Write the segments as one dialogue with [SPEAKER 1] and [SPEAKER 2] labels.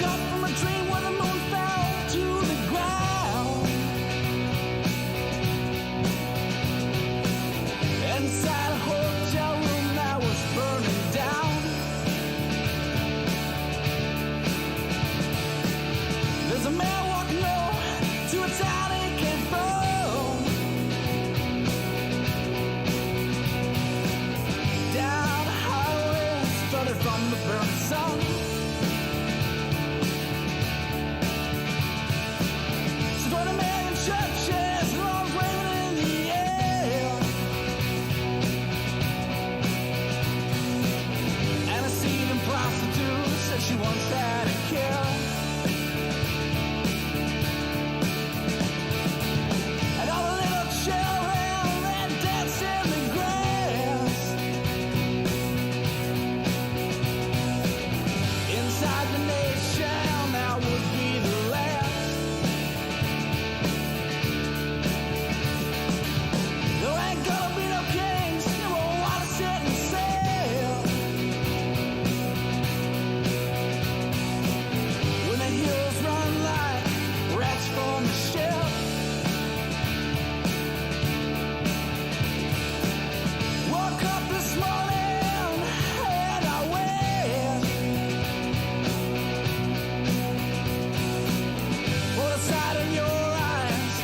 [SPEAKER 1] up from a dream where the moon fell to the ground. Inside a hotel room that was burning down. There's a man walking over to a town he came from. Down the highway, started from the burning sun. So 20 million churches, arms waving in the air. And a seething prostitute said she once had a kill. And all the little children, they dance in the grass. Inside the nation, that would be the last. There ain't gonna be no kings, they won't wanna sit and sail. When the hills run like rats from the ship. Woke up this morning and I went for the sight of your eyes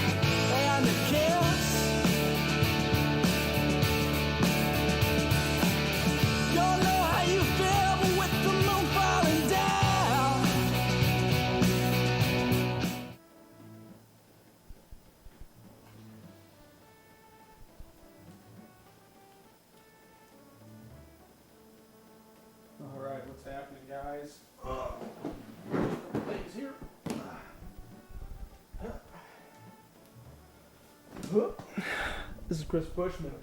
[SPEAKER 1] and a kiss. Don't know how you feel, but with the moon falling down.
[SPEAKER 2] All right, what's happening, guys? Things here. This is Chris Bushman.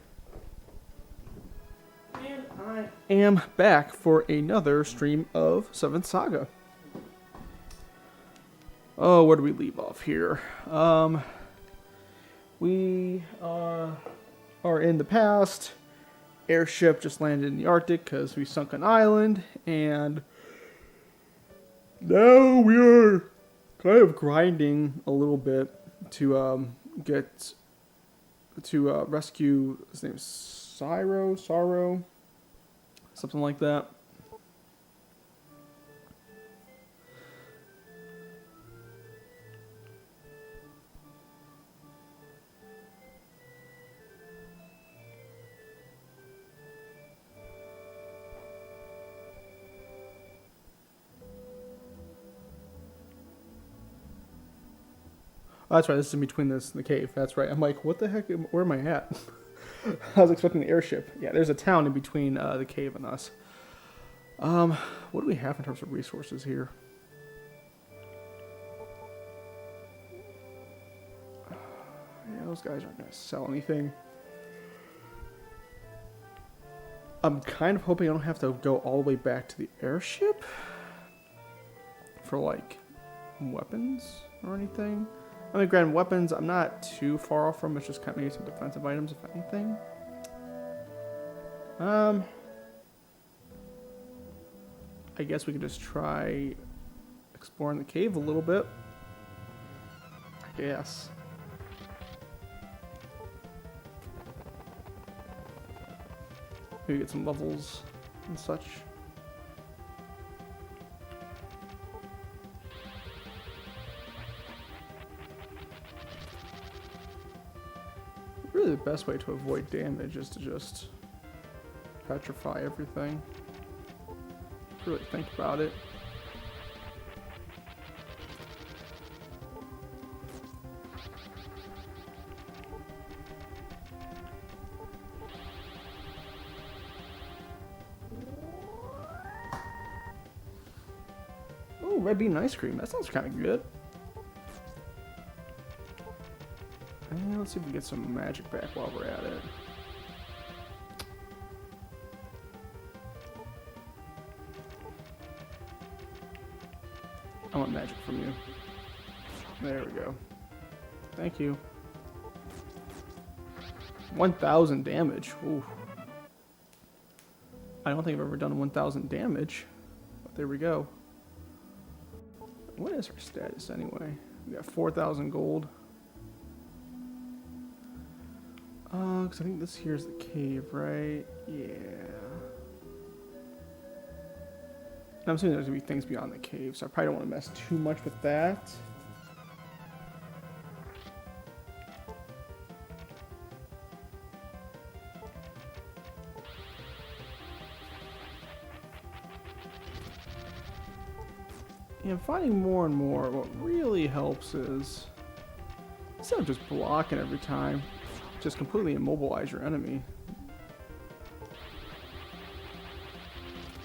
[SPEAKER 2] And I am back for another stream of 7th Saga. Oh, where do we leave off here? We are in the past. Airship just landed in the Arctic because we sunk an island, and now we are kind of grinding a little bit to get to rescue. His name's Sorrow, something like that. Oh, that's right, this is in between this and the cave. That's right. I'm like, what the heck? Where am I at? I was expecting the airship. Yeah, there's a town in between the cave and us. What do we have in terms of resources here? Yeah, those guys aren't going to sell anything. I'm kind of hoping I don't have to go all the way back to the airship for, like, weapons or anything. I mean, granted, weapons, I'm not too far off from. It's just kind of maybe some defensive items, if anything. I guess we could just try exploring the cave a little bit. I guess. Maybe get some levels and such. Really, the best way to avoid damage is to just petrify everything. Really think about it. Oh, red bean ice cream. That sounds kind of good. And let's see if we can get some magic back while we're at it. I want magic from you. There we go. Thank you. 1,000 damage. Ooh. I don't think I've ever done 1,000 damage. But there we go. What is our status anyway? We got 4,000 gold. Because I think this here's the cave, right? Yeah. And I'm assuming there's going to be things beyond the cave, so I probably don't want to mess too much with that. Yeah, finding more and more, what really helps is instead of just blocking every time, just completely immobilize your enemy.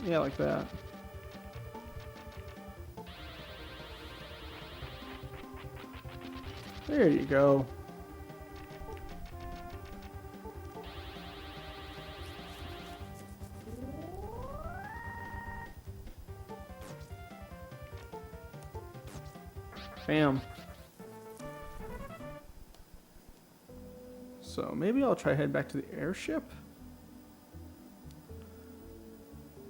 [SPEAKER 2] Yeah, like that. There you go. Bam. So maybe I'll try to head back to the airship.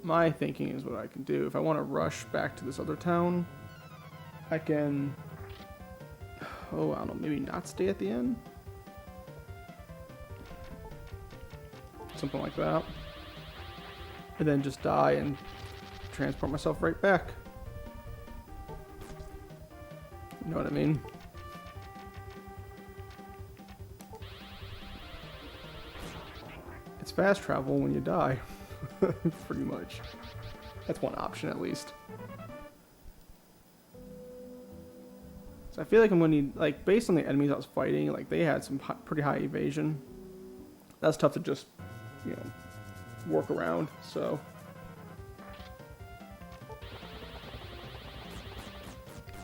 [SPEAKER 2] My thinking is what I can do. If I want to rush back to this other town, I can... Oh, I don't know, maybe not stay at the inn? Something like that. And then just die and transport myself right back. You know what I mean? It's fast travel when you die. Pretty much. That's one option at least. So I feel like I'm going to need, like, based on the enemies I was fighting, like, they had some pretty high evasion. That's tough to just, you know, work around, so.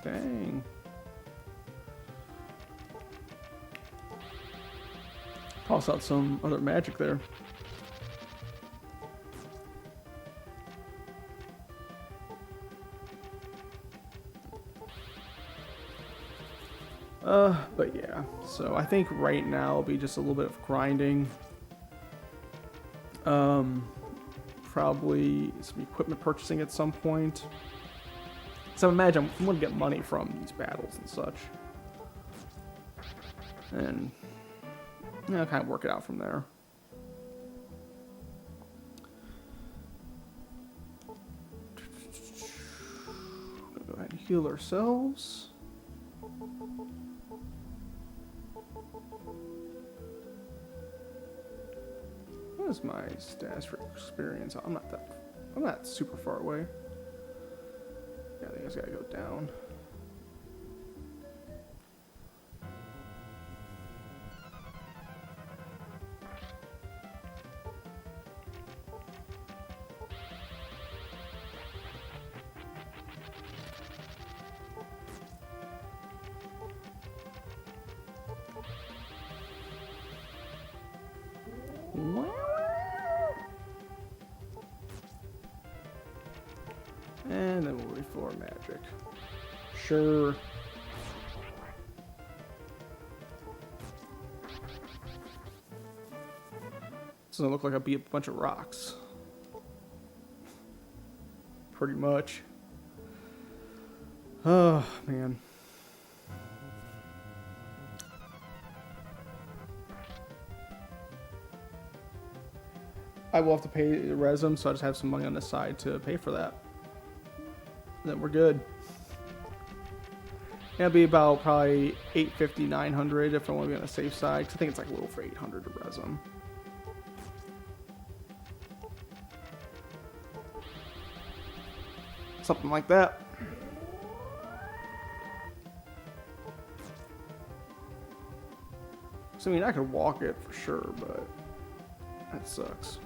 [SPEAKER 2] Dang. Toss out some other magic there. But yeah, so I think right now it'll be just a little bit of grinding. Probably some equipment purchasing at some point. So imagine I'm going to get money from these battles and such. And, you know, kind of work it out from there. Go ahead and heal ourselves. What is my status for experience? I'm not super far away. Yeah, I think I just gotta go down. And then we'll refill our magic. Sure. Doesn't look like I'll be a bunch of rocks. Pretty much. Oh, man. I will have to pay the resin, so I just have some money on the side to pay for that. And then we're good. It'll be about probably 850, 900 if I want to be on the safe side, because I think it's like a little for 800 to resin. Something like that. So, I mean, I could walk it for sure, but that sucks.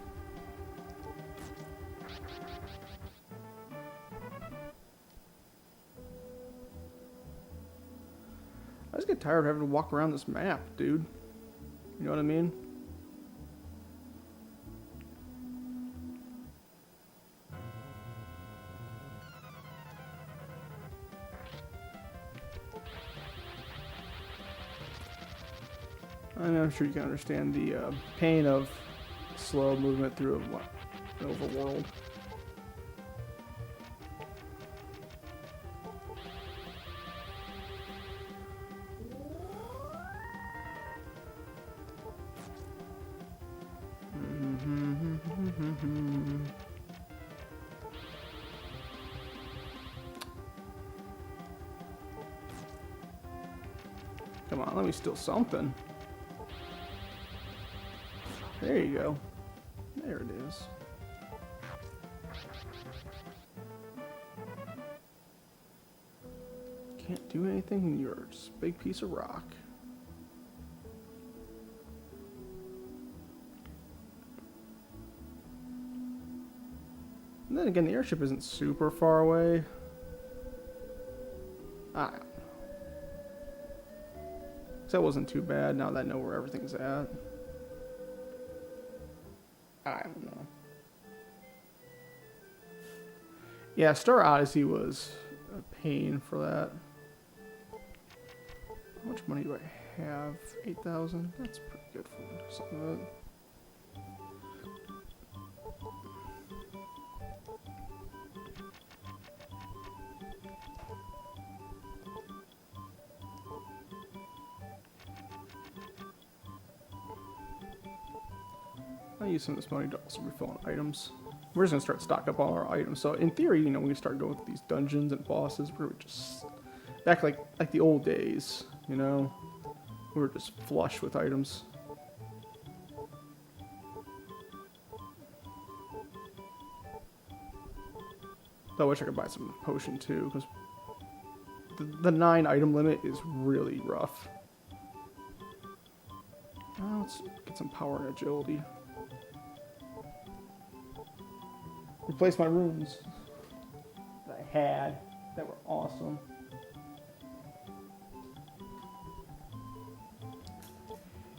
[SPEAKER 2] I just get tired of having to walk around this map, dude. You know what I mean? I'm sure you can understand the pain of slow movement through an overworld. Come on, let me steal something. There you go. There it is. Can't do anything, you're just a big piece of rock. And then again, the airship isn't super far away. I don't know. So that wasn't too bad now that I know where everything's at. I don't know. Yeah, Star Odyssey was a pain for that. How much money do I have? 8,000? That's pretty good for something like that. I'll use some of this money to also refill on items. We're just gonna start stocking up all our items. So in theory, you know, we can start going with these dungeons and bosses. We're just back like the old days, you know. We were just flush with items. Though I wish I could buy some potion too, because the 9 item limit is really rough. Let's get some power and agility. Replace my runes that I had that were awesome.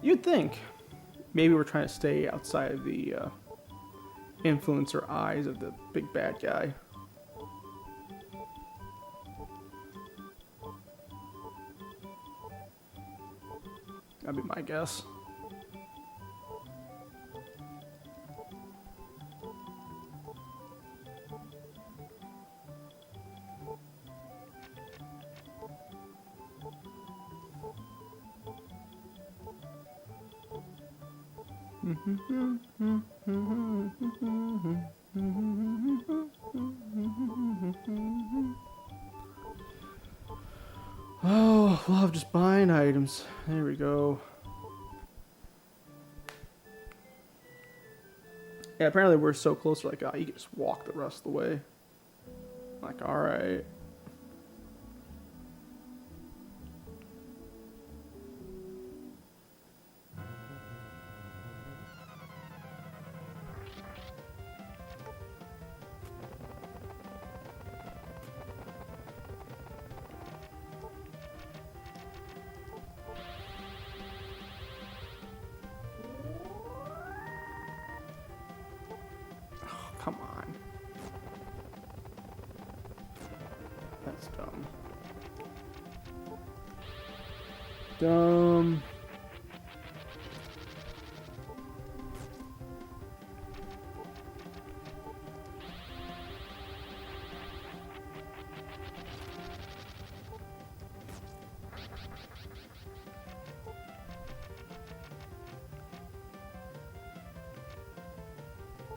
[SPEAKER 2] You'd think maybe we're trying to stay outside of the influence or eyes of the big bad guy. That'd be my guess. Oh, love just buying items. There we go. Yeah, apparently we're so close, like, you can just walk the rest of the way. Like, alright. Come on. That's dumb. Dumb.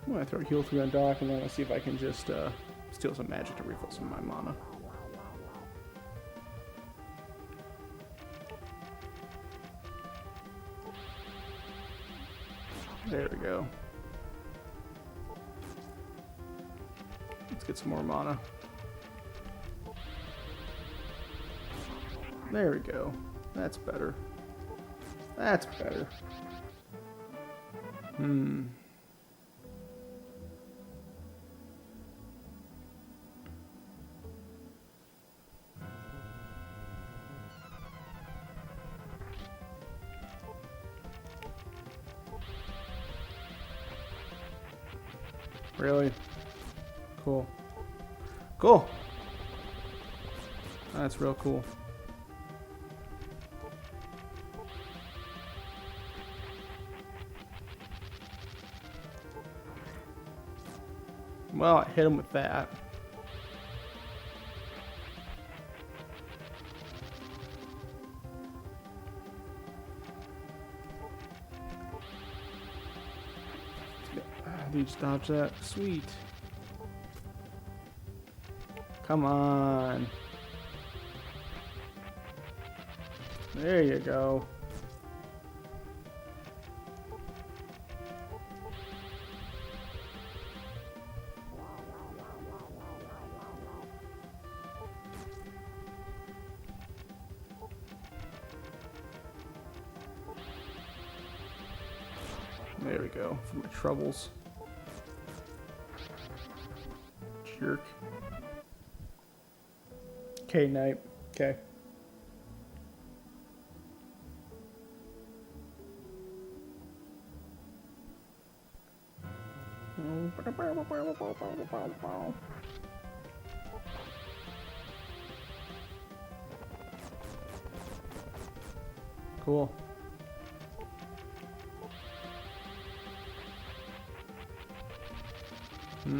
[SPEAKER 2] I'm gonna throw a heal 3 on Doc, and then I'll see if I can just steal some magic to refill some of my mana. There we go. Let's get some more mana. There we go. That's better. That's better. Really? Cool. Cool. That's real cool. Well, I hit him with that. Dude, just dodge that. Sweet. Come on. There you go. There we go, for my troubles. Jerk. Okay, night. Okay. Cool. Is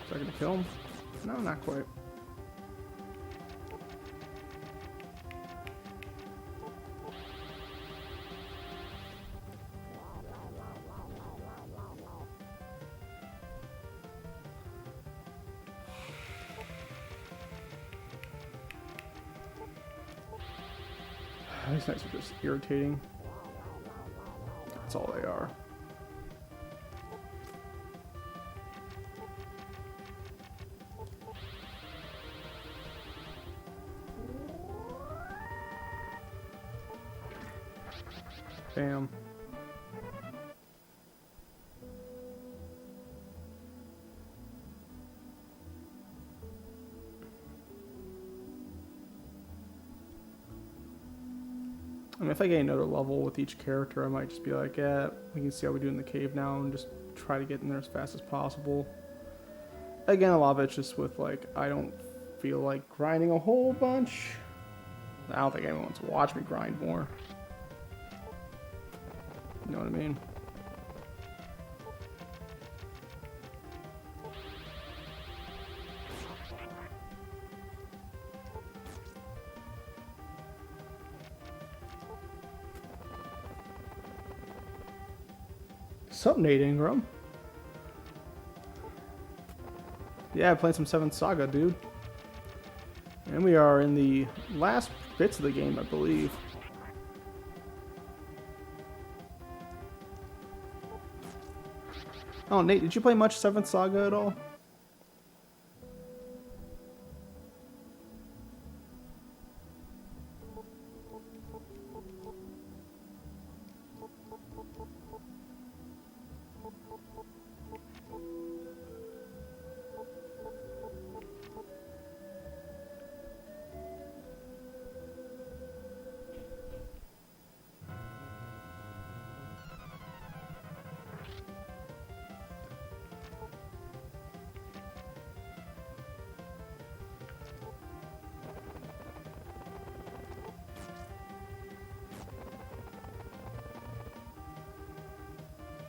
[SPEAKER 2] that gonna kill him? No, not quite. These knights are just irritating. That's all they are. Bam. I mean, if I get another level with each character, I might just be like, yeah, we can see how we do in the cave now and just try to get in there as fast as possible. Again, a lot of it's just with, like, I don't feel like grinding a whole bunch. I don't think anyone wants to watch me grind more. You know what I mean? Sup, Nate Ingram? Yeah, playing some 7th Saga, dude. And we are in the last bits of the game, I believe. Oh, Nate, did you play much 7th Saga at all?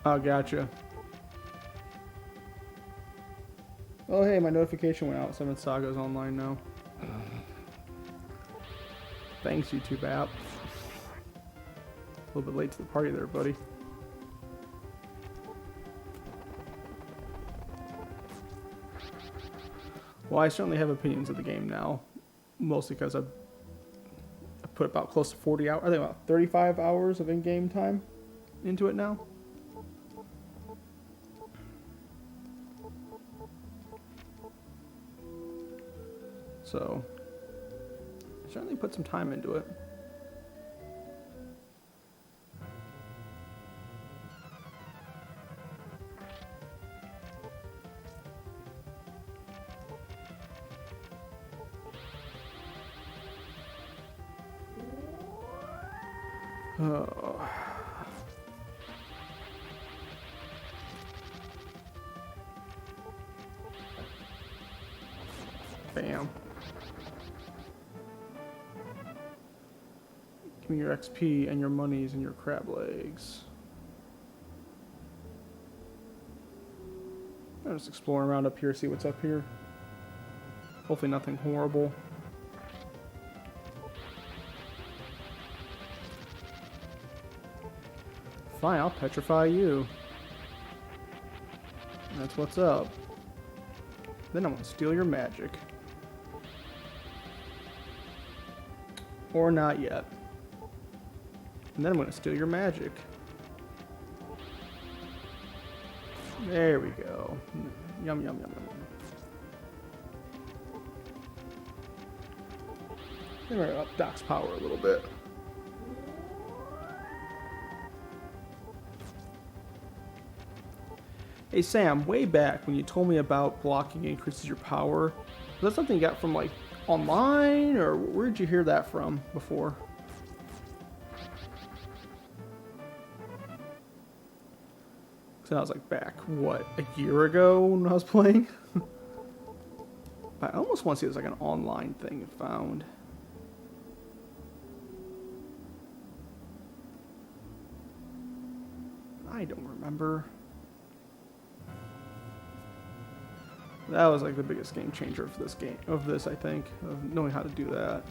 [SPEAKER 2] Oh, gotcha. Oh, hey, my notification went out. 7th Saga is online now. Thanks, YouTube app. A little bit late to the party there, buddy. Well, I certainly have opinions of the game now. Mostly because I put about close to 40 hours, I think about 35 hours of in-game time into it now. So, I certainly put some time into it. Oh. Bam. Give me your XP and your monies and your crab legs. I'm just exploring around up here, see what's up here. Hopefully nothing horrible. fine, I'll petrify you. That's what's up. Then I'm gonna steal your magic. Or not yet. And then I'm gonna steal your magic. There we go. Yum, yum, yum, yum. Then we're gonna up Doc's power a little bit. Hey Sam, way back when you told me about blocking increases your power, was that something you got from like online, or where did you hear that from before? So that was like back, what, a year ago when I was playing? I almost want to see it as like an online thing I found. I don't remember. That was like the biggest game changer for this game, I think, of knowing how to do that.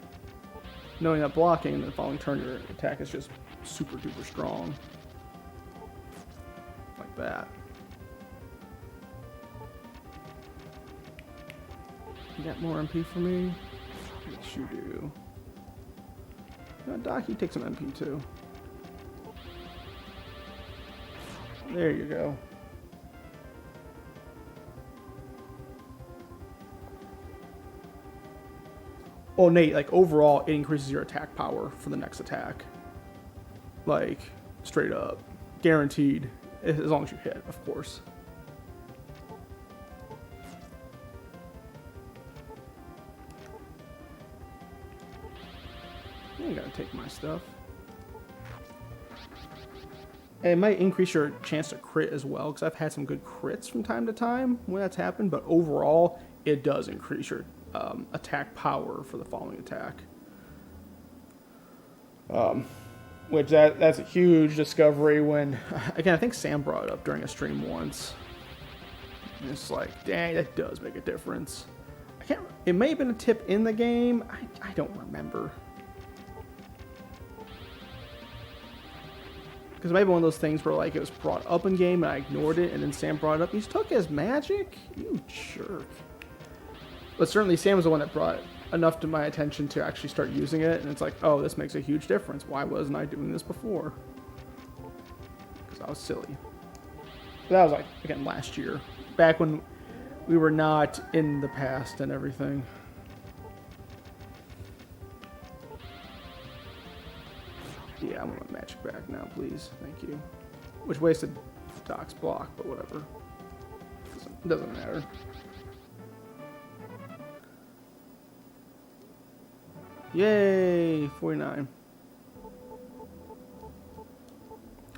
[SPEAKER 2] Knowing that blocking and the following turn your attack is just super duper strong. Like that. You got more MP for me? Yes, you do. Doc, you take some MP too. There you go. Oh, Nate, like overall, it increases your attack power for the next attack. Like, straight up. Guaranteed. As long as you hit, of course. You ain't gotta take my stuff. And it might increase your chance to crit as well, because I've had some good crits from time to time when that's happened, but overall, it does increase your attack power for the following attack. Which that's a huge discovery when, again, I think Sam brought it up during a stream once. And it's like, dang, that does make a difference. It may have been a tip in the game. I don't remember. Because it might be one of those things where like it was brought up in game and I ignored it, and then Sam brought it up. He's took his magic? You jerk. But certainly Sam was the one that brought enough to my attention to actually start using it, and it's like, oh, this makes a huge difference. Why wasn't I doing this before? Because I was silly. But that was like, again, last year. Back when we were not in the past and everything. Yeah, I want my magic back now, please. Thank you. Which wasted Doc's block, but whatever. Doesn't matter. Yay! 49.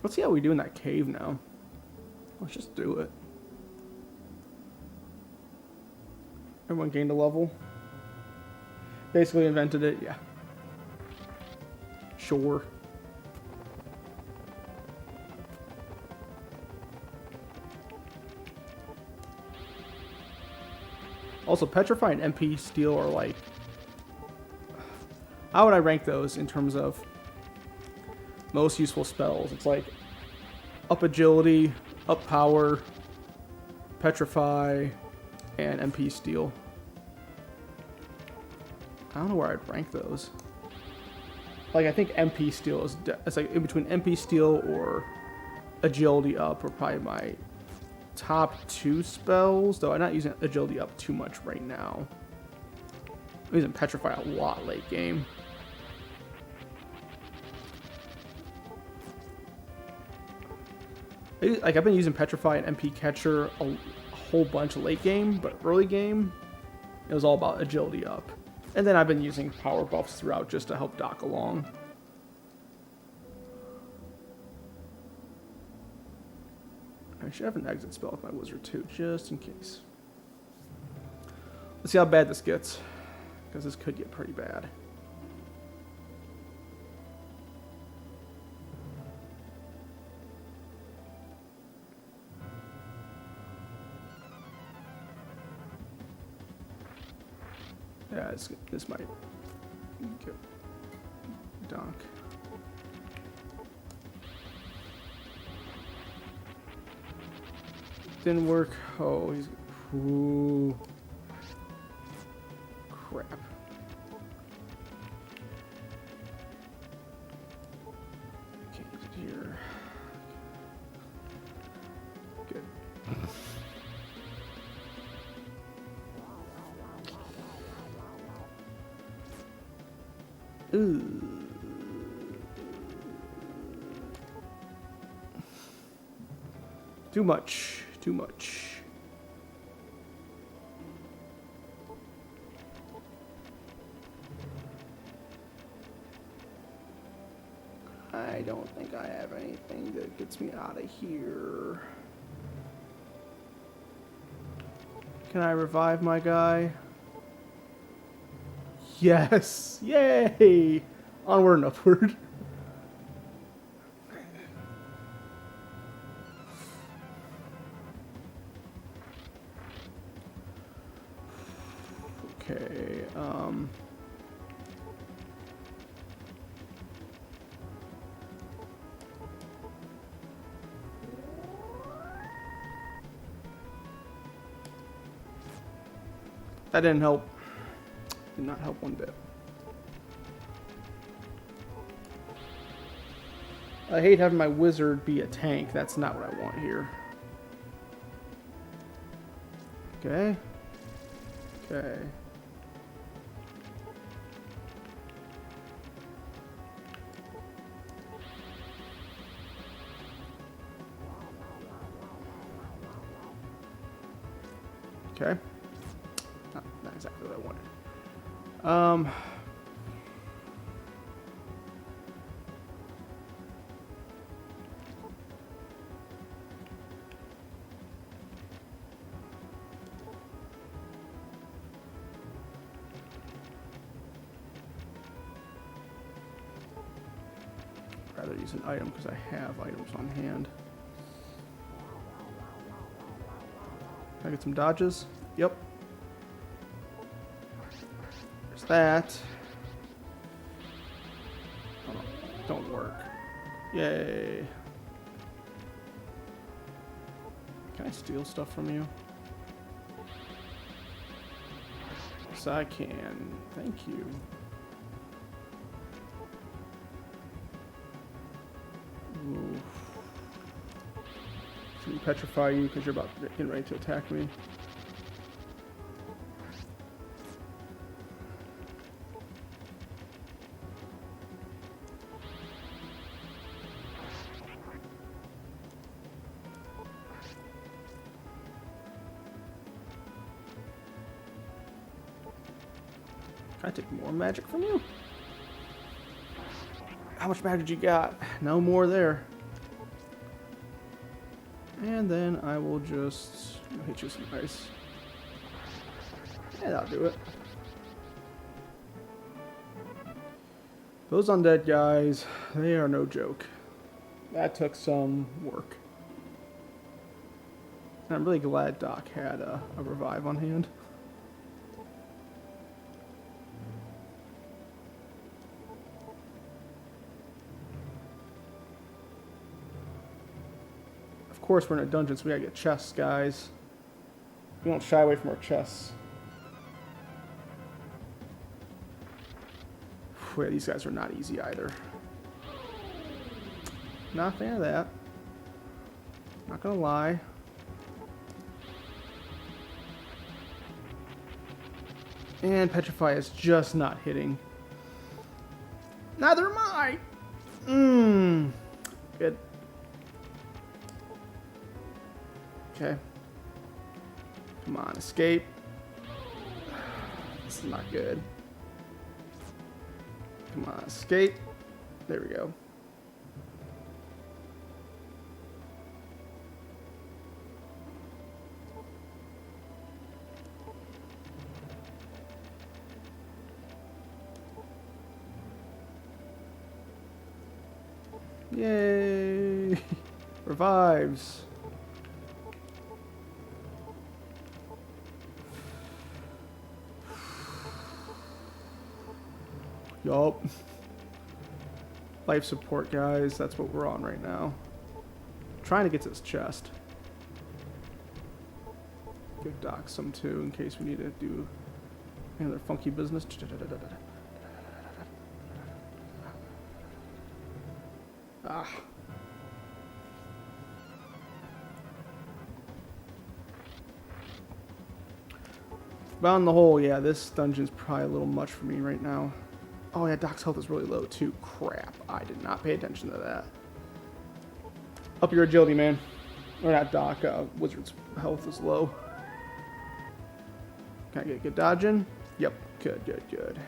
[SPEAKER 2] Let's see how we do in that cave now. Let's just do it. Everyone gained a level. Basically invented it, yeah. Sure. Also, Petrify and MP Steel are like... How would I rank those in terms of most useful spells? It's like up agility, up power, Petrify, and MP Steel. I don't know where I'd rank those. Like, I think MP Steel is... It's like in between MP Steel or agility up are probably my top 2 spells, though I'm not using agility up too much right now. I'm using Petrify a lot late game. Like, I've been using Petrify and MP Catcher a whole bunch late game, but early game, it was all about agility up. And then I've been using power buffs throughout just to help Doc along. I should have an exit spell with my wizard too, just in case. Let's see how bad this gets, because this could get pretty bad. Yeah, this might get Doc. didn't work. Oh, he's... Ooh. Crap. Can't use it here. Good. Ooh. Too much. Too much. I don't think I have anything that gets me out of here. Can I revive my guy? Yes! Yay! Onward and upward. Okay, that didn't help. Did not help one bit. I hate having my wizard be a tank. That's not what I want here. Okay. Okay. Okay. Not exactly what I wanted. Rather use an item because I have items on hand. Can I get some dodges? Yep. There's that. Oh, don't work. Yay. Can I steal stuff from you? Yes, I can. Thank you. Ooh. Should we petrify you because you're about getting ready to attack me? Can I take more magic from you? How much magic you got? No more there. And then I will just hit you with some ice. Yeah, that'll do it. Those undead guys, they are no joke. That took some work. And I'm really glad Doc had a revive on hand. Of course, we're in a dungeon, so we gotta get chests, guys. We don't shy away from our chests. Yeah, these guys are not easy either. Not a fan of that. Not gonna lie. And Petrify is just not hitting. Neither am I! Good. Okay. Come on, escape. This is not good. Come on, escape. There we go. Yay! Revives. Yup. Life support, guys. That's what we're on right now. Trying to get to this chest. give Doc some too in case we need to do another funky business. Ah. But on the whole, yeah, this dungeon's probably a little much for me right now. Oh yeah, Doc's health is really low too. Crap, I did not pay attention to that. Up your agility, man. Or not Doc, Wizard's health is low. Can I get good dodging? Yep, good.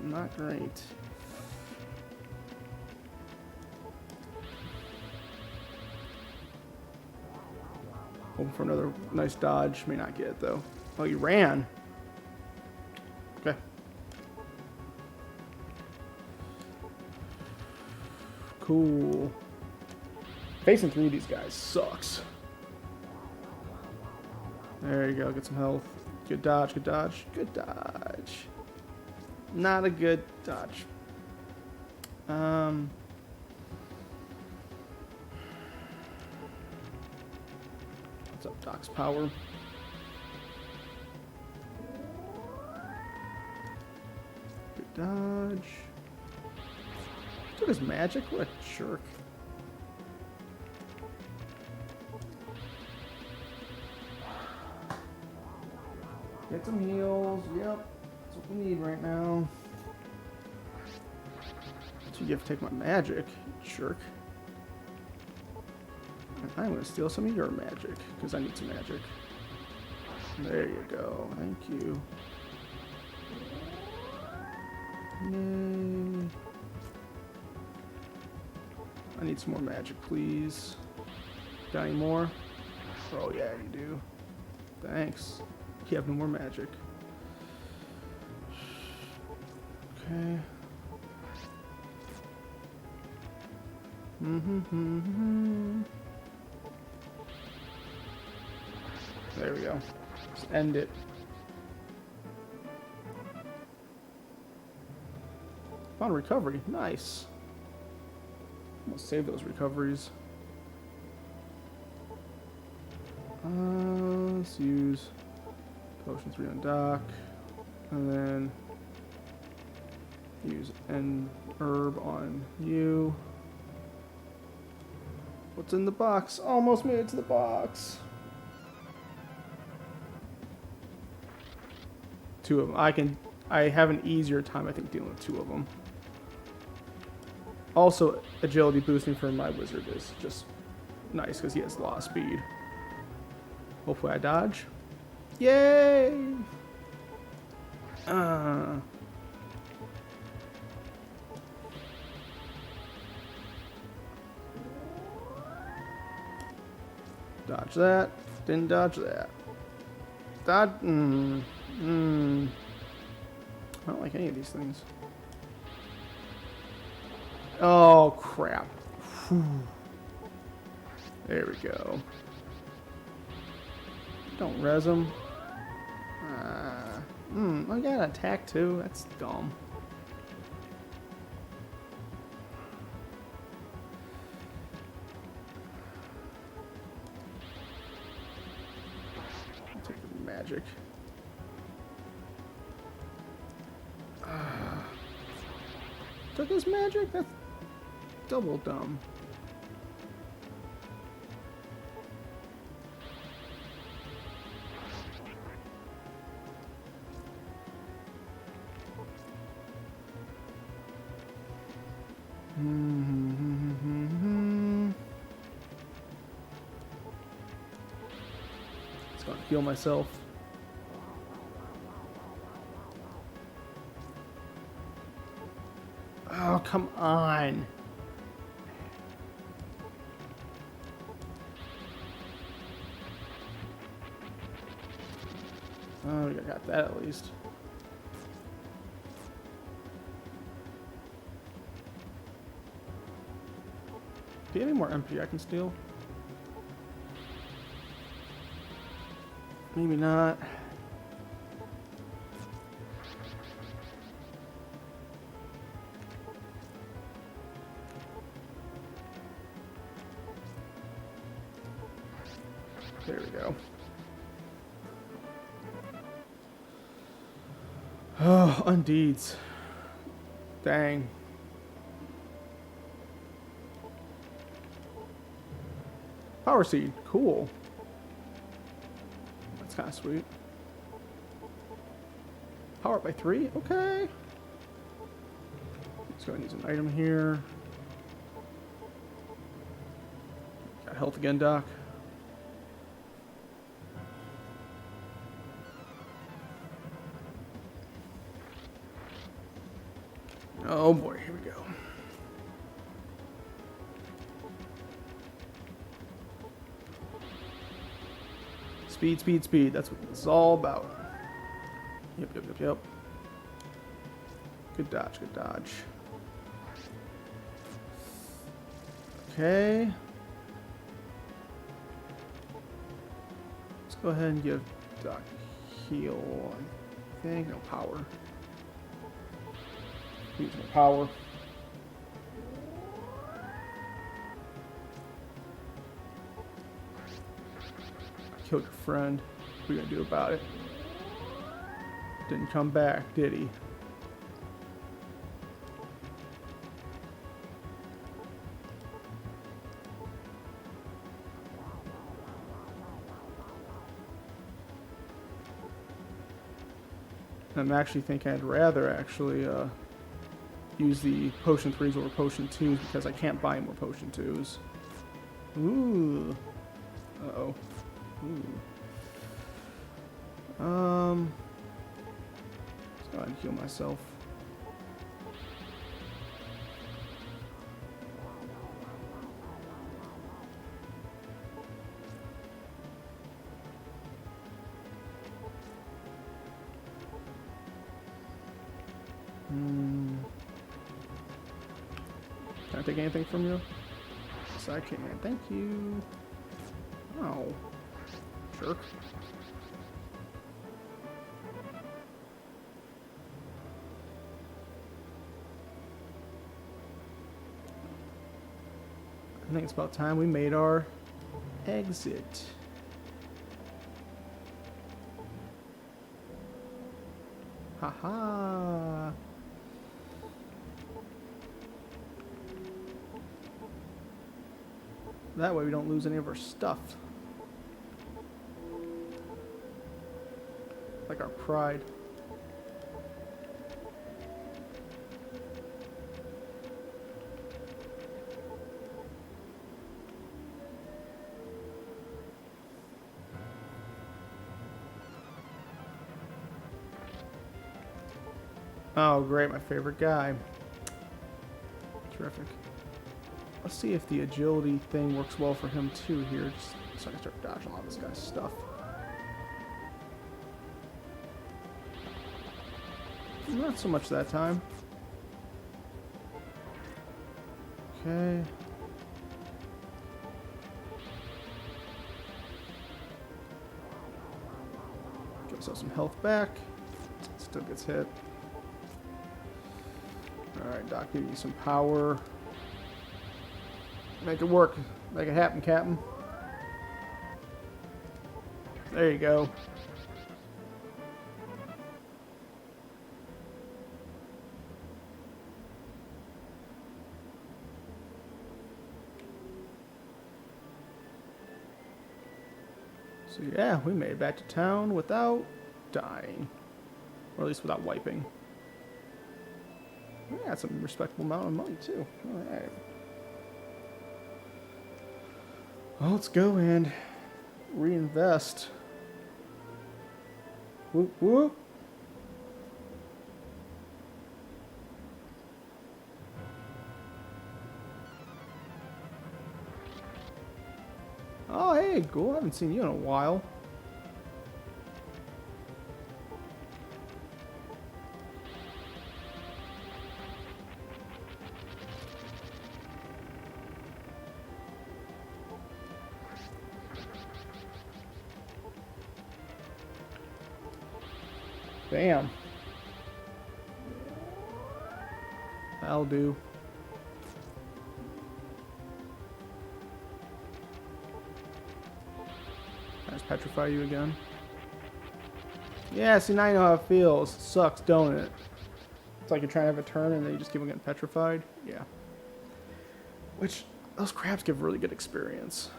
[SPEAKER 2] Not great. Hoping for another nice dodge. May not get it though. Oh, you ran. Okay. Cool. Facing 3 of these guys sucks. There you go. Get some health. Good dodge. Good dodge. Good dodge. Not a good dodge. What's up, Doc's power? Good dodge. Took his magic? What a jerk. Get some heals. Yep. That's what we need right now. So you have to take my magic, you jerk. And I'm going to steal some of your magic, because I need some magic. There you go. Thank you. Yay. I need some more magic, please. Got any more? Oh, yeah, you do. Thanks. You have no more magic. Okay. There we go. Just end it. Found a recovery. Nice. I'm gonna save those recoveries. Let's use Potion 3 on Doc. And then use an herb on you. What's in the box? Almost made it to the box. 2 of them. I have an easier time, I think, dealing with 2 of them. Also, agility boosting for my wizard is just nice because he has a lot of speed. Hopefully I dodge. Yay! Dodge that. Didn't dodge that. Dodge. I don't like any of these things. Oh, crap. Whew. There we go. Don't res him. I got an attack too. That's dumb. I'll take the magic. Took his magic? That's double dumb. Just gonna heal myself. Oh, come on. Oh, I got that at least. Do you have any more MP I can steal? Maybe not. There we go. Oh, undeeds. Dang. Power seed. Cool. That's kind of sweet. Power up by 3? Okay. Let's go and use an item here. Got health again, Doc. Oh boy, here we go. Speed, speed, speed. That's what this is all about. Yep, yep, yep, yep. Good dodge, good dodge. Okay. Let's go ahead and give Doc heal. I think no power. Use more power. Killed your friend. What are you gonna do about it? Didn't come back, did he? I'm actually thinking I'd rather actually use the potion 3s over potion 2s because I can't buy more potion 2s. Ooh. Uh-oh. Ooh. Let's go ahead and heal myself. Can I take anything from you? Yes, I can. Thank you. Oh. Jerk. I think it's about time we made our exit. Haha. That way we don't lose any of our stuff. Like our pride. Oh, great, my favorite guy. Terrific. Let's see if the agility thing works well for him too here, just so I can start dodging all this guy's stuff. Not so much that time. Okay. Give myself some health back. Still gets hit. Alright, Doc, give you some power. Make it work. Make it happen, Captain. There you go. So yeah, we made it back to town without dying. Or at least without wiping. We got some respectable amount of money too. Alright. Well, let's go and reinvest. Whoop whoop. Oh, hey, cool. I haven't seen you in a while. Damn. That'll do. petrify you again. Yeah, see, now you know how it feels. Sucks, don't it? It's like you're trying to have a turn and then you just keep on getting petrified. Yeah. Which, those crabs give really good experience.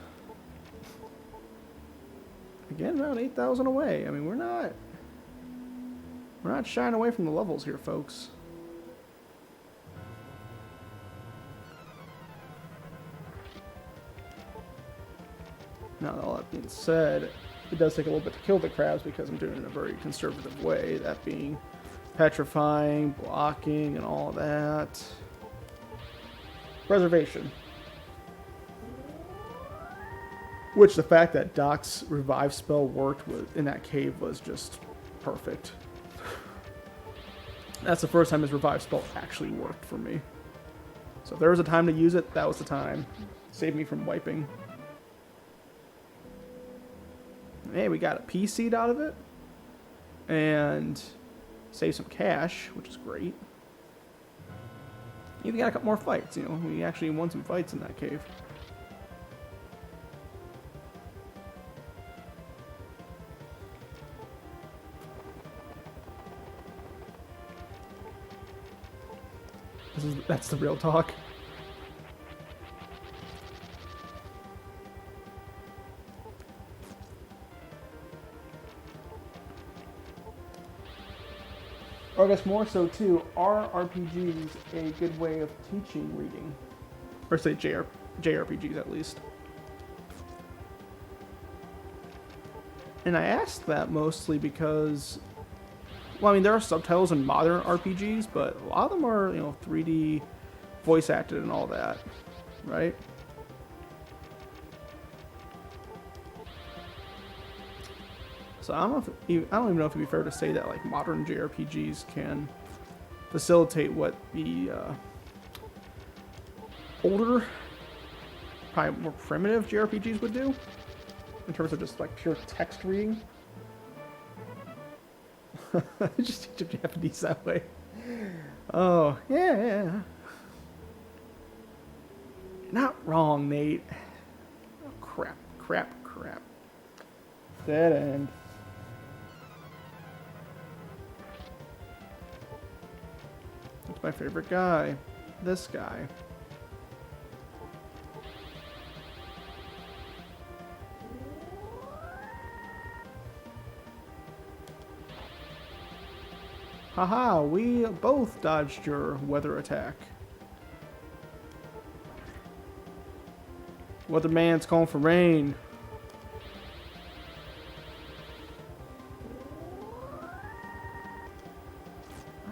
[SPEAKER 2] Again, around 8,000 away. I mean, we're not shying away from the levels here, folks. Now, all that being said, it does take a little bit to kill the crabs because I'm doing it in a very conservative way. That being petrifying, blocking, and all that. Preservation. Which the fact that Doc's revive spell worked in that cave was just perfect. That's the first time his revive spell actually worked for me. So if there was a time to use it, that was the time. Saved me from wiping. Hey, we got a P seed out of it. And save some cash, which is great. Even got a couple more fights, you know. We actually won some fights in that cave. That's the real talk. Or I guess more so too, are RPGs a good way of teaching reading? Or say JRPGs at least. And I asked that mostly because, well, I mean, there are subtitles in modern RPGs, but a lot of them are, you know, 3D voice acted and all that, right? So I don't even know if it'd be fair to say that like modern JRPGs can facilitate what the older, probably more primitive JRPGs would do in terms of just like pure text reading. Just teach Japanese that way. Oh, yeah. Not wrong, Nate. Oh, crap. Dead end. That's my favorite guy. This guy. Haha, we both dodged your weather attack. Weatherman's calling for rain.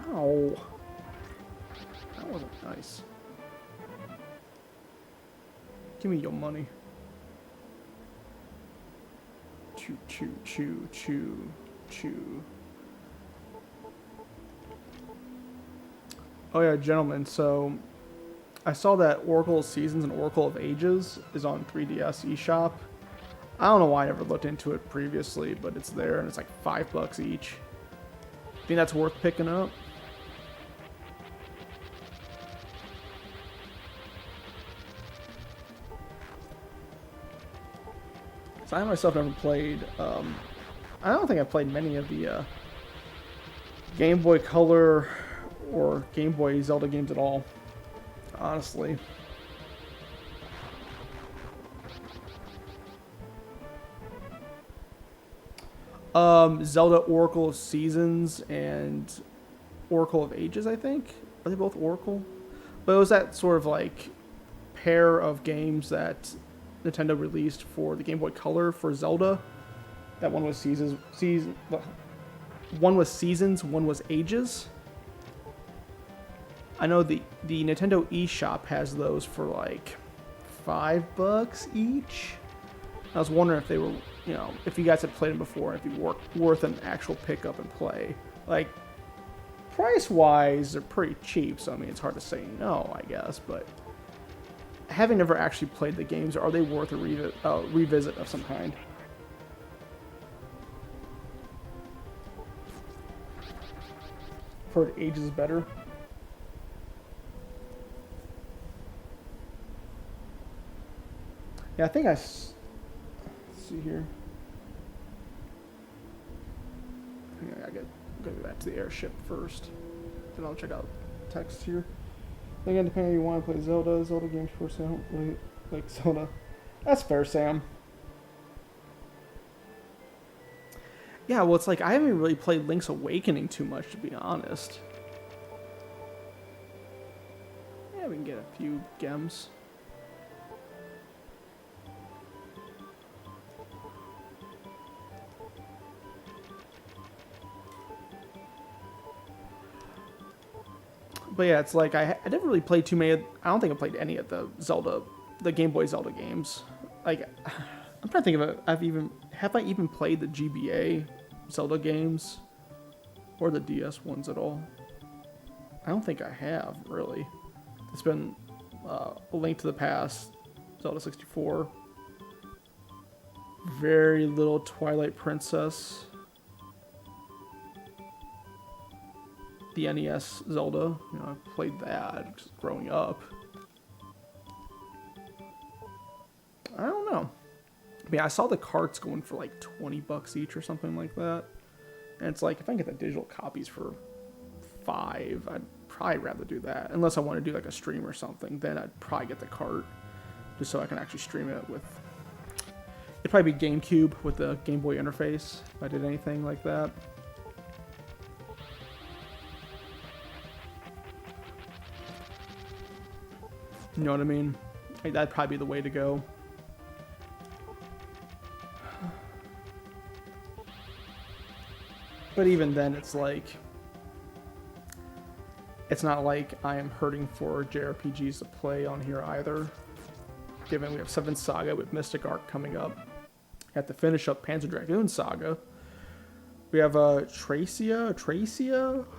[SPEAKER 2] Ow. That wasn't nice. Give me your money. Chew. Oh yeah, gentlemen, so I saw that Oracle of Seasons and Oracle of Ages is on 3DS eShop. I don't know why I never looked into it previously, but it's there and it's like $5 each. Think that's worth picking up? So I myself never played, I don't think I've played many of the Game Boy Color or Game Boy Zelda games at all, honestly. Zelda Oracle of Seasons and Oracle of Ages, I think. Are they both Oracle? But it was that sort of like pair of games that Nintendo released for the Game Boy Color for Zelda. That one was one was Seasons, one was Ages. I know the Nintendo eShop has those for like $5 each. I was wondering if they were, you know, if you guys had played them before, if you were worth an actual pick up and play. Like, price-wise, they're pretty cheap, so I mean, it's hard to say no, I guess, but having never actually played the games, are they worth a revisit of some kind? For Ages better. Yeah, I think let's see here. go back to the airship first. Then I'll check out text here. Again, depending on you want to play Zelda games first. I don't really like Zelda. That's fair, Sam. Yeah, well, it's like I haven't really played Link's Awakening too much, to be honest. Yeah, we can get a few gems. But yeah, it's like I didn't really play too many. I don't think I played any of the Game Boy Zelda games. Like, I'm trying to think of it. Have I even played the GBA Zelda games or the DS ones at all? I don't think I have, really. It's been A Link to the Past, Zelda 64, very little Twilight Princess, the NES Zelda. You know, I played that just growing up. I don't know. I mean, I saw the carts going for like $20 each or something like that. And it's like, if I can get the digital copies for $5, I'd probably rather do that. Unless I want to do like a stream or something, then I'd probably get the cart just so I can actually stream it with. It'd probably be GameCube with the Game Boy interface if I did anything like that. You know what I mean? Like, that'd probably be the way to go. But even then, it's like, it's not like I am hurting for JRPGs to play on here either. Given we have 7th Saga with Mystic Arc coming up. I have to finish up Panzer Dragoon Saga. We have Tracia,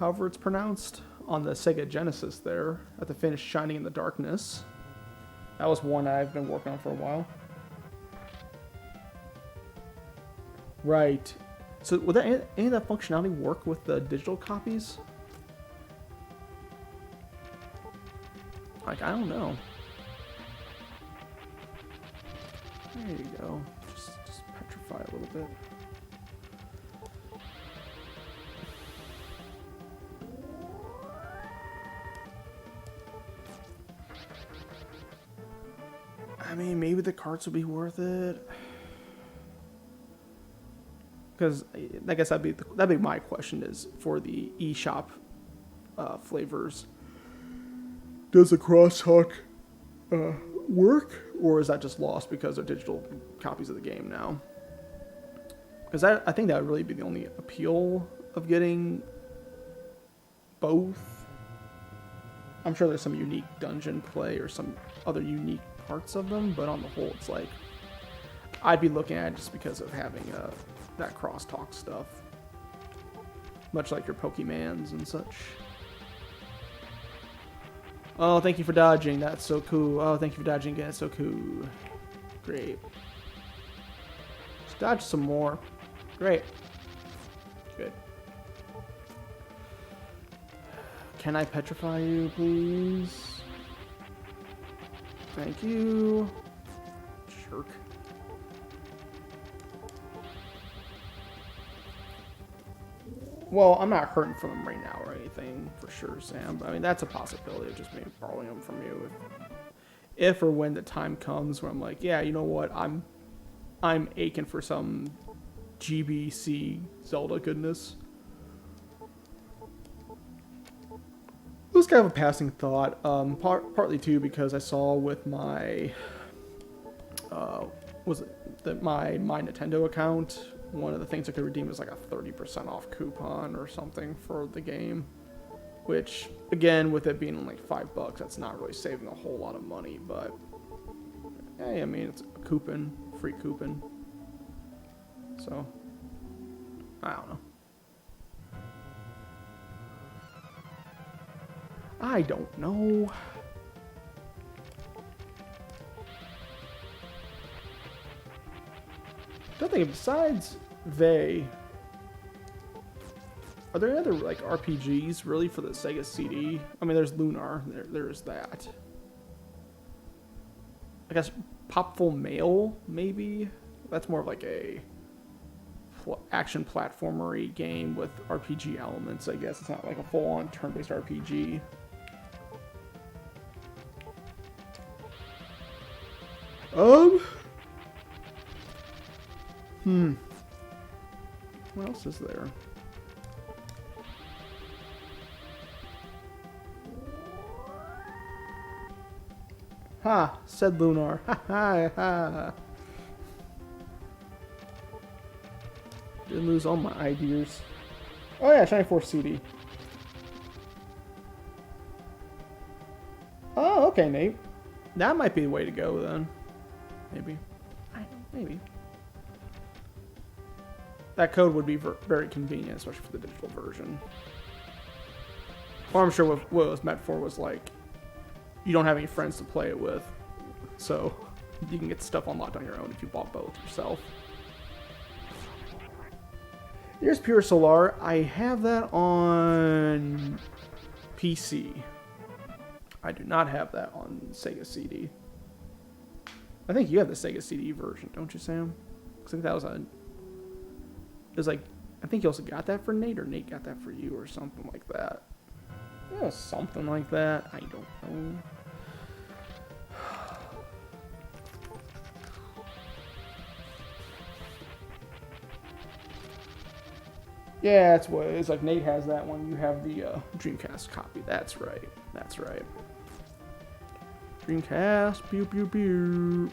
[SPEAKER 2] however it's pronounced, on the Sega Genesis there. I have to finish Shining in the Darkness. That was one I've been working on for a while. Right. So would any of that functionality work with the digital copies? Like, I don't know. There you go. Just petrify a little bit. I mean, maybe the carts would be worth it. Because I guess that'd be my question, is for the eShop flavors. Does the crosstalk work, or is that just lost because they're digital copies of the game now? Because I think that would really be the only appeal of getting both. I'm sure there's some unique dungeon play or some other unique parts of them, but on the whole, it's like I'd be looking at it just because of having that crosstalk stuff, much like your Pokemans and such. Oh, thank you for dodging. That's so cool. Oh, thank you for dodging again. That's so cool. Great. Let's dodge some more. Great. Good. Can I petrify you, please? Thank you. Jerk. Well, I'm not hurting for them right now or anything, for sure, Sam. But I mean, that's a possibility of just maybe borrowing them from you if or when the time comes where I'm like, yeah, you know what, I'm aching for some GBC Zelda goodness. It was kind of a passing thought, partly too because I saw with my my Nintendo account, one of the things I could redeem is like a 30% off coupon or something for the game, which again, with it being like $5, that's not really saving a whole lot of money, but hey, I mean, it's a coupon, free coupon, so I don't know. I don't know. Don't think besides are there any other like RPGs really for the Sega CD? I mean, there's Lunar. There's that. I guess Popful Mail, maybe. That's more of like a action platformery game with RPG elements, I guess. It's not like a full-on turn-based RPG. What else is there? Ha! Said Lunar. Ha ha ha! Didn't lose all my ideas. Oh yeah, Shiny Force CD. Oh, okay, Nate. That might be the way to go then. Maybe. Maybe. That code would be very convenient, especially for the digital version. Or I'm sure what it was meant for was like, you don't have any friends to play it with, so you can get stuff unlocked on your own if you bought both yourself. Here's Pure Solar. I have that on PC. I do not have that on Sega CD. I think you have the Sega CD version, don't you, Sam? I think that was a... It was like... I think you also got that for Nate, or Nate got that for you, or something like that. Yeah, something like that. I don't know. Yeah, that's what it is. Like, Nate has that one. You have the Dreamcast copy. That's right. That's right. Dreamcast. Pew, pew, pew.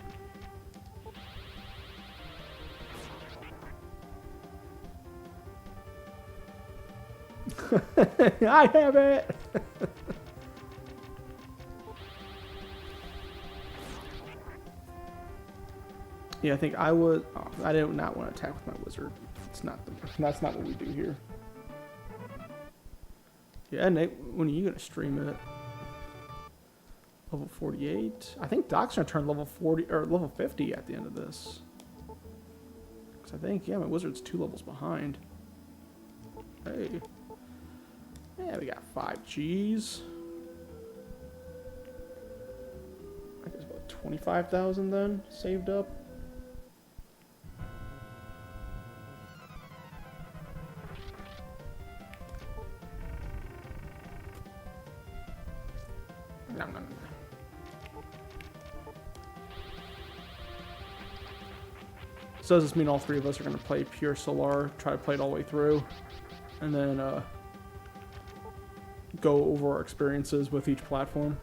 [SPEAKER 2] I have it! Yeah, I think I would... Oh, I did not want to attack with my wizard. That's not what we do here. Yeah, Nate, when are you gonna stream it? Level 48. I think Doc's gonna turn level 40 or level 50 at the end of this. Cause I think my wizard's 2 levels behind. Hey. Yeah, we got 5 Gs. I guess about 25,000 then saved up. So does this mean all 3 of us are going to play Pure Solar, try to play it all the way through, and then go over our experiences with each platform?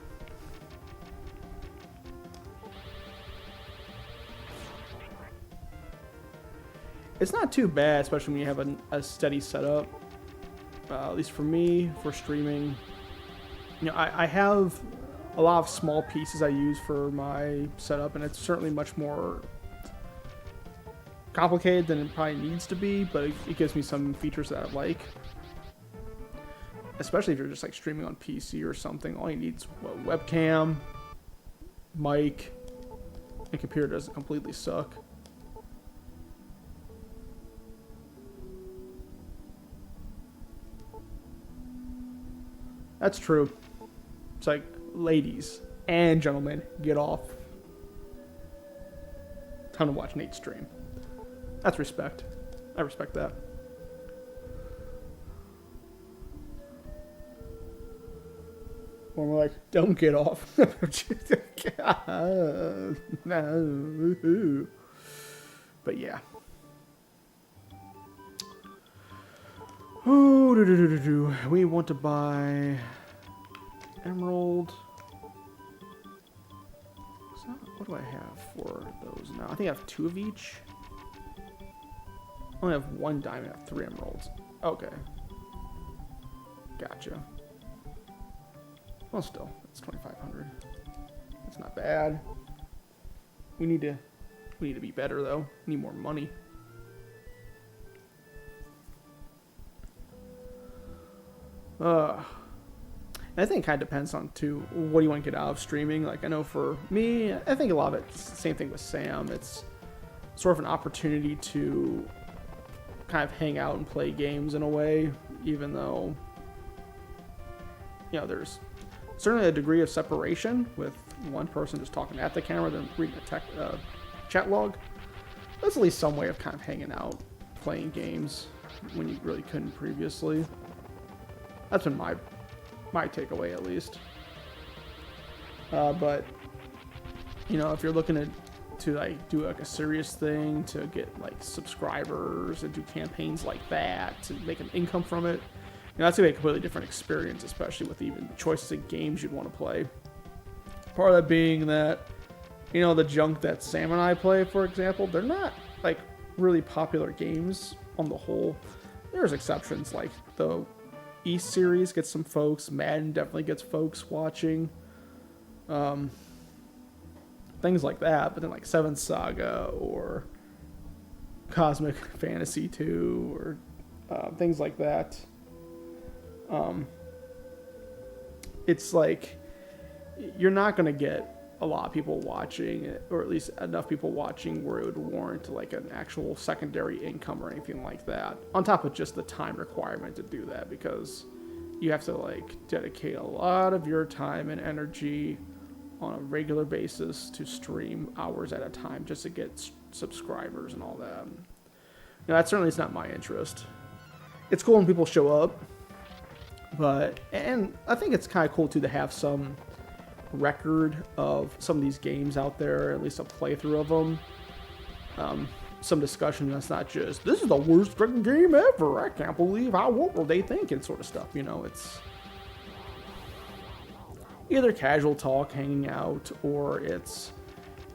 [SPEAKER 2] It's not too bad, especially when you have a steady setup. At least for me, for streaming. You know, I have a lot of small pieces I use for my setup, and it's certainly much more complicated than it probably needs to be, but it gives me some features that I like. Especially if you're just like streaming on PC or something. All you need is a webcam, mic, and computer doesn't completely suck. That's true. It's like, ladies and gentlemen, get off. Time to watch Nate stream. That's respect. I respect that. Or we're like, don't get off. No. But yeah. We want to buy emerald. So what do I have for those now? I think I have 2 of each. I only have 1 diamond. I have 3 emeralds. Okay. Gotcha. Well, still, it's 2,500. That's not bad. We need to be better though. We need more money. I think it kind of depends on too what do you want to get out of streaming. Like, I know for me, I think a lot of it's the same thing with Sam. It's sort of an opportunity to kind of hang out and play games in a way, even though, you know, there's certainly a degree of separation with one person just talking at the camera than reading a chat log. That's at least some way of kind of hanging out. playing games when you really couldn't previously. That's been my takeaway, at least. But you know, if you're looking to like do like a serious thing to get like subscribers and do campaigns like that to make an income from it, you know, that's gonna be a completely different experience, especially with even choices of games you'd want to play. Part of that being that, you know, the junk that Sam and I play, for example, they're not like really popular games on the whole. There's exceptions, like the East series gets some folks, Madden definitely gets folks watching, things like that. But then like 7th Saga or Cosmic Fantasy 2 or things like that, it's like you're not going to get a lot of people watching it, or at least enough people watching where it would warrant like an actual secondary income or anything like that, on top of just the time requirement to do that, because you have to like dedicate a lot of your time and energy on a regular basis to stream hours at a time just to get subscribers and all that. Now, that certainly is not my interest. It's cool when people show up, and I think it's kind of cool too to have some record of some of these games out there, at least a playthrough of them. Some discussion that's not just, this is the worst freaking game ever, I can't believe what were they thinking, sort of stuff. You know, it's either casual talk, hanging out, or it's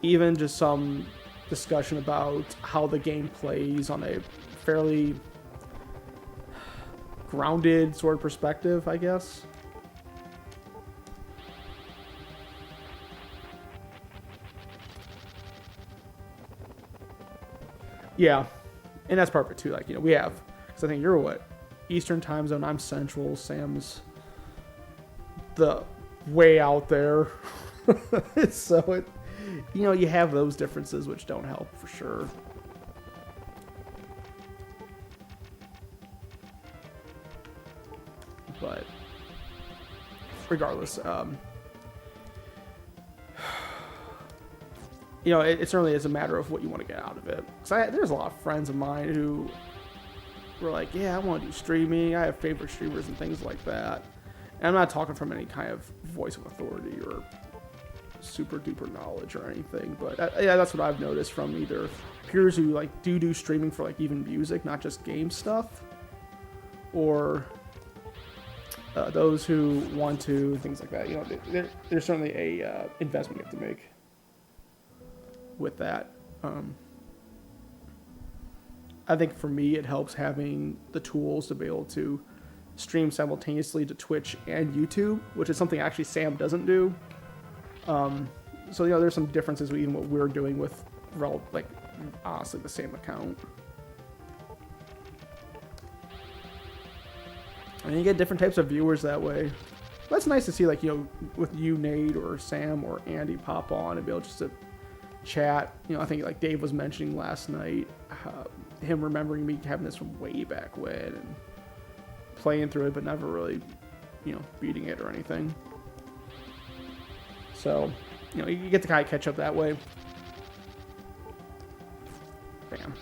[SPEAKER 2] even just some discussion about how the game plays on a fairly grounded sort of perspective, I guess. Yeah, and that's part of it too. Like, you know, we have, because I think you're what, Eastern time zone, I'm Central, Sam's the way out there. So it, you know, you have those differences which don't help for sure. But regardless, you know, it certainly is a matter of what you want to get out of it. Because there's a lot of friends of mine who were like, yeah, I want to do streaming. I have favorite streamers and things like that. And I'm not talking from any kind of voice of authority or super duper knowledge or anything. But yeah, that's what I've noticed from either peers who like do streaming for like even music, not just game stuff, or those who want to, things like that. You know, there's certainly a investment you have to make with that. I think for me it helps having the tools to be able to stream simultaneously to Twitch and YouTube, which is something actually Sam doesn't do. So, you know, there's some differences with even what we're doing with like honestly the same account. And you get different types of viewers that way. That's nice to see, like, you know, with you, Nate, or Sam, or Andy pop on and be able just to chat. You know, I think like Dave was mentioning last night, him remembering me having this from way back when and playing through it, but never really, you know, beating it or anything. So, you know, you get to kind of catch up that way. Bam.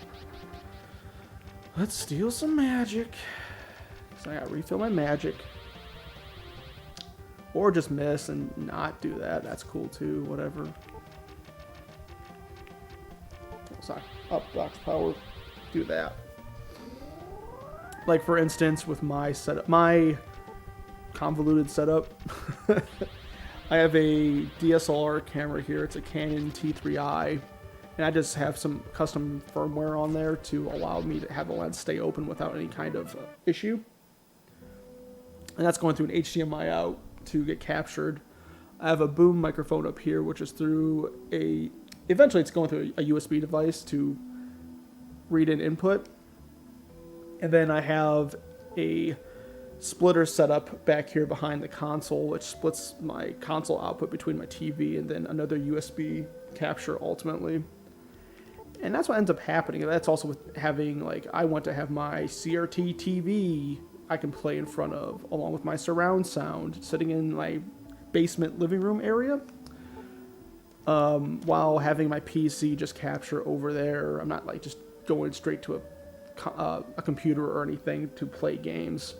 [SPEAKER 2] Let's steal some magic. So I gotta refill my magic. Or just miss and not do that. That's cool too, whatever. Sorry, up box power, do that. Like for instance, with my setup, my convoluted setup, I have a DSLR camera here. It's a Canon T3i, and I just have some custom firmware on there to allow me to have the lens stay open without any kind of issue. And that's going through an HDMI out to get captured. I have a boom microphone up here, which is through eventually it's going through a USB device to read an input. And then I have a splitter set up back here behind the console, which splits my console output between my TV and then another USB capture ultimately. And that's what ends up happening. That's also with having, like, I want to have my CRT TV I can play in front of, along with my surround sound, sitting in my basement living room area, while having my PC just capture over there. I'm not like just going straight to a a computer or anything to play games.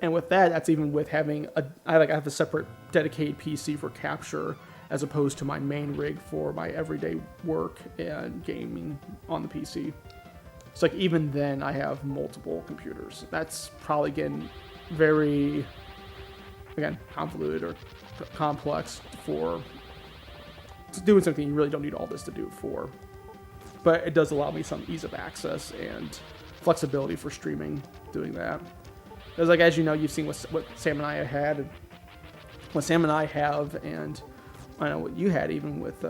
[SPEAKER 2] And with that, that's even with having I have a separate dedicated PC for capture as opposed to my main rig for my everyday work and gaming on the PC. It's like even then I have multiple computers. That's probably getting very, again, convoluted or complex for doing something you really don't need all this to do for. But it does allow me some ease of access and flexibility for streaming doing that. Because like, as you know, you've seen what Sam and I had, and what Sam and I have, and I know what you had even with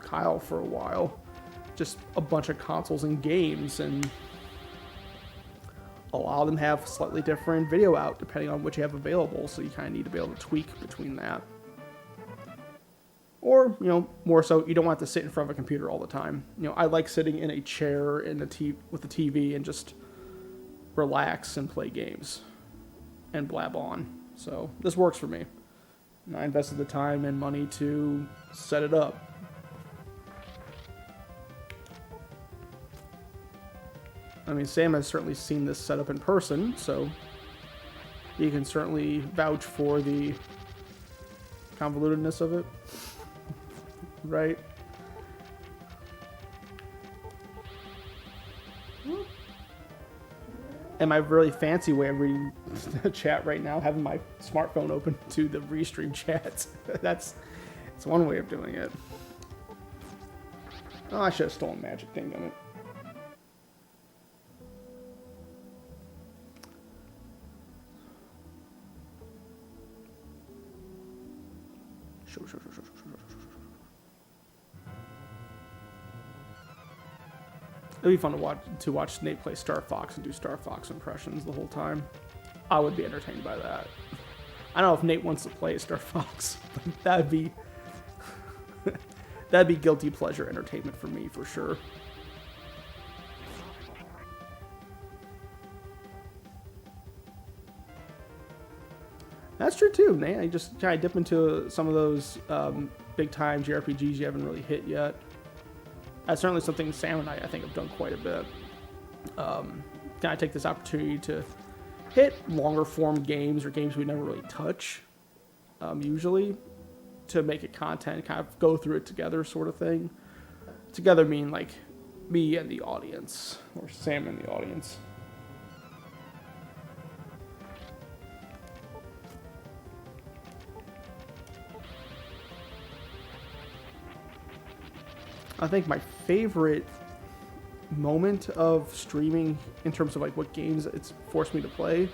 [SPEAKER 2] Kyle for a while. Just a bunch of consoles and games, and a lot of them have slightly different video out depending on what you have available, so you kind of need to be able to tweak between that. Or, more so, you don't want to sit in front of a computer all the time. I like sitting in a chair with the TV and just relax and play games and blab on. So this works for me. And I invested the time and money to set it up. I mean, Sam has certainly seen this setup in person, so he can certainly vouch for the convolutedness of it. Right? And my really fancy way of reading the chat right now, having my smartphone open to the restream chats. It's one way of doing it. Oh, I should have stolen Magic, dang it. Sure. It'd be fun to watch Nate play Star Fox and do Star Fox impressions the whole time. I would be entertained by that. I don't know if Nate wants to play Star Fox, but that'd be guilty pleasure entertainment for me for sure. That's true too, Nate. I just try to dip into some of those big time JRPGs you haven't really hit yet. That's certainly something Sam and I think, have done quite a bit. Can I take this opportunity to hit longer form games or games we never really touch, usually, to make it content, kind of go through it together sort of thing. Together mean like me and the audience, or Sam and the audience. I think my favorite moment of streaming in terms of like what games it's forced me to play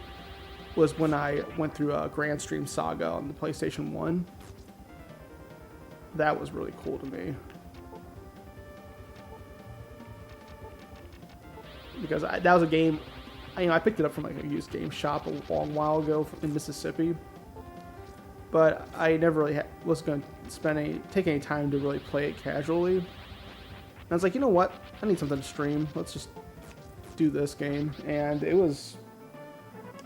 [SPEAKER 2] was when I went through a Grand Stream Saga on the PlayStation 1. That was really cool to me. Because that was a game, I picked it up from like a used game shop a long while ago in Mississippi. But I never really was going to take any time to really play it casually. And I was like, you know what? I need something to stream. Let's just do this game. And it was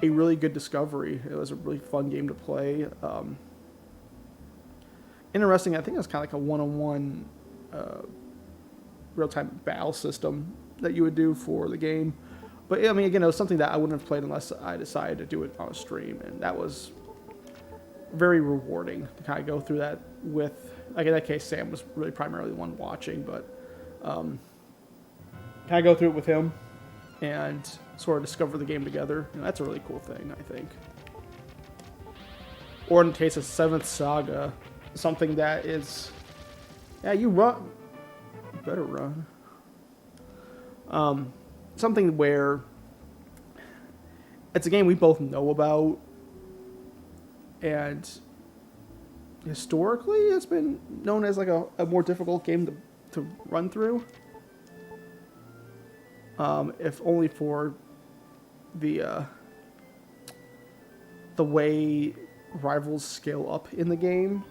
[SPEAKER 2] a really good discovery. It was a really fun game to play. Interesting. I think it was kind of like a one-on-one real-time battle system that you would do for the game. But I mean, again, it was something that I wouldn't have played unless I decided to do it on a stream. And that was very rewarding to kind of go through that with, like in that case, Sam was really primarily the one watching, but kind of go through it with him and sort of discover the game together. That's a really cool thing, I think. Or in the case of 7th Saga, something that is, yeah, you run, you better run. Something where it's a game we both know about, and historically it's been known as like a more difficult game to run through. If only for the way rivals scale up in the game.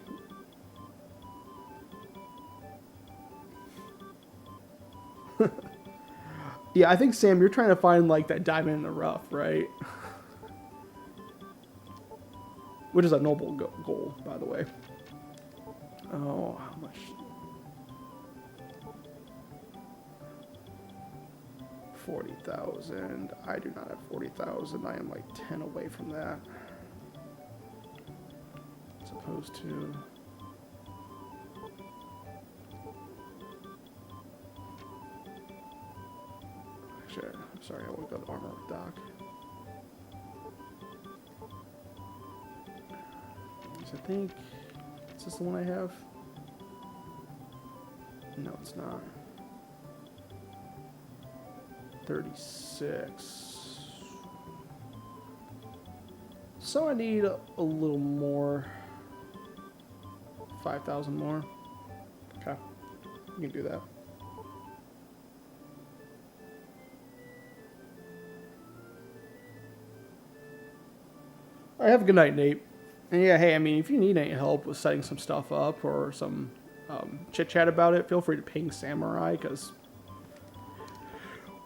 [SPEAKER 2] Yeah, I think, Sam, you're trying to find like that diamond in the rough, right? Which is a noble goal, by the way. Oh, how much? 40,000. I do not have 40,000. I am like 10 away from that. As opposed to... Actually, I'm sorry, I want to go to Armor Dock. I think... Is this the one I have? No, it's not. 36. So I need a little more. 5,000 more. Okay. You can do that. All right, have a good night, Nate. And yeah, hey, I mean, if you need any help with setting some stuff up or some chit-chat about it, feel free to ping Samurai, because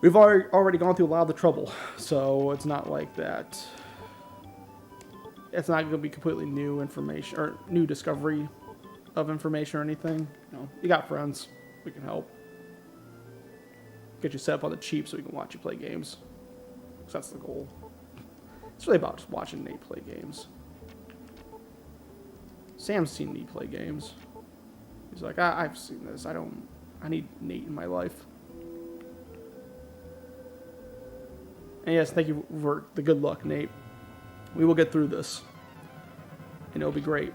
[SPEAKER 2] we've already gone through a lot of the trouble. So it's not like that. It's not going to be completely new information or new discovery of information or anything. You know, you got friends. We can help. Get you set up on the cheap so we can watch you play games. Because that's the goal. It's really about just watching Nate play games. Sam's seen me play games. He's like, I've seen this. I need Nate in my life. And yes, thank you for the good luck, Nate. We will get through this. And it'll be great.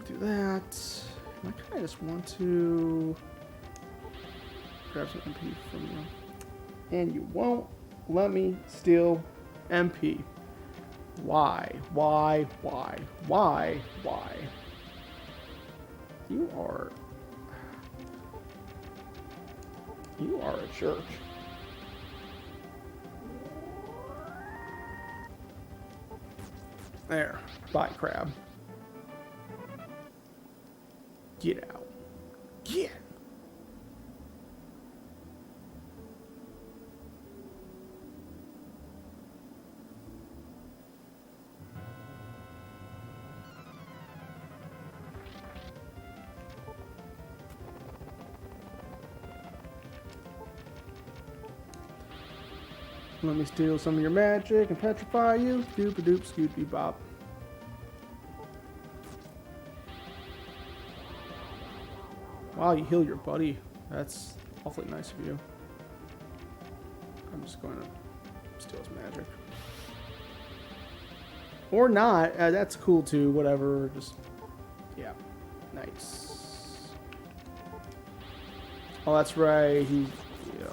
[SPEAKER 2] Do that. I kind of just want to grab some MP from you. And you won't let me steal MP. Why? Why? Why? Why? Why? You are a jerk. There. Bye, crab. Get out. Get. Let me steal some of your magic and petrify you. Doop-a-doop, scoot-bee-bop. Wow, you heal your buddy. That's awfully nice of you. I'm just going to steal his magic. Or not. That's cool too. Whatever. Just, yeah. Nice. Oh, that's right. Yeah,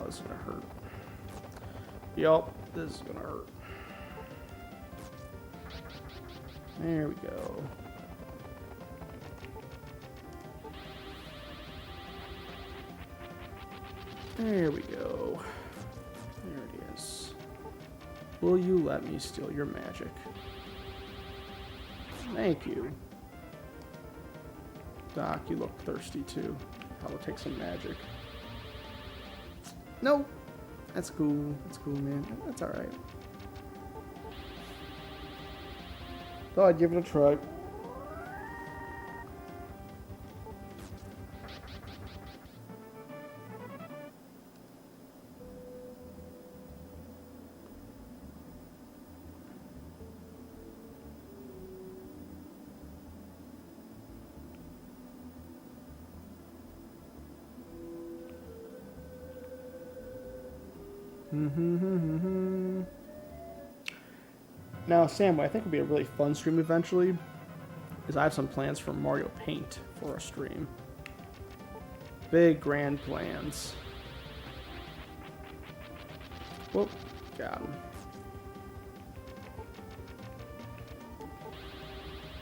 [SPEAKER 2] this is going to hurt. Yup, this is gonna hurt. There we go. There we go. There it is. Will you let me steal your magic? Thank you. Doc, you look thirsty too. I will take some magic. Nope. That's cool. That's cool, man. That's alright. Thought I'd give it a try. Now, Sam, what I think would be a really fun stream eventually is I have some plans for Mario Paint for a stream. Big, grand plans. Whoop, got him.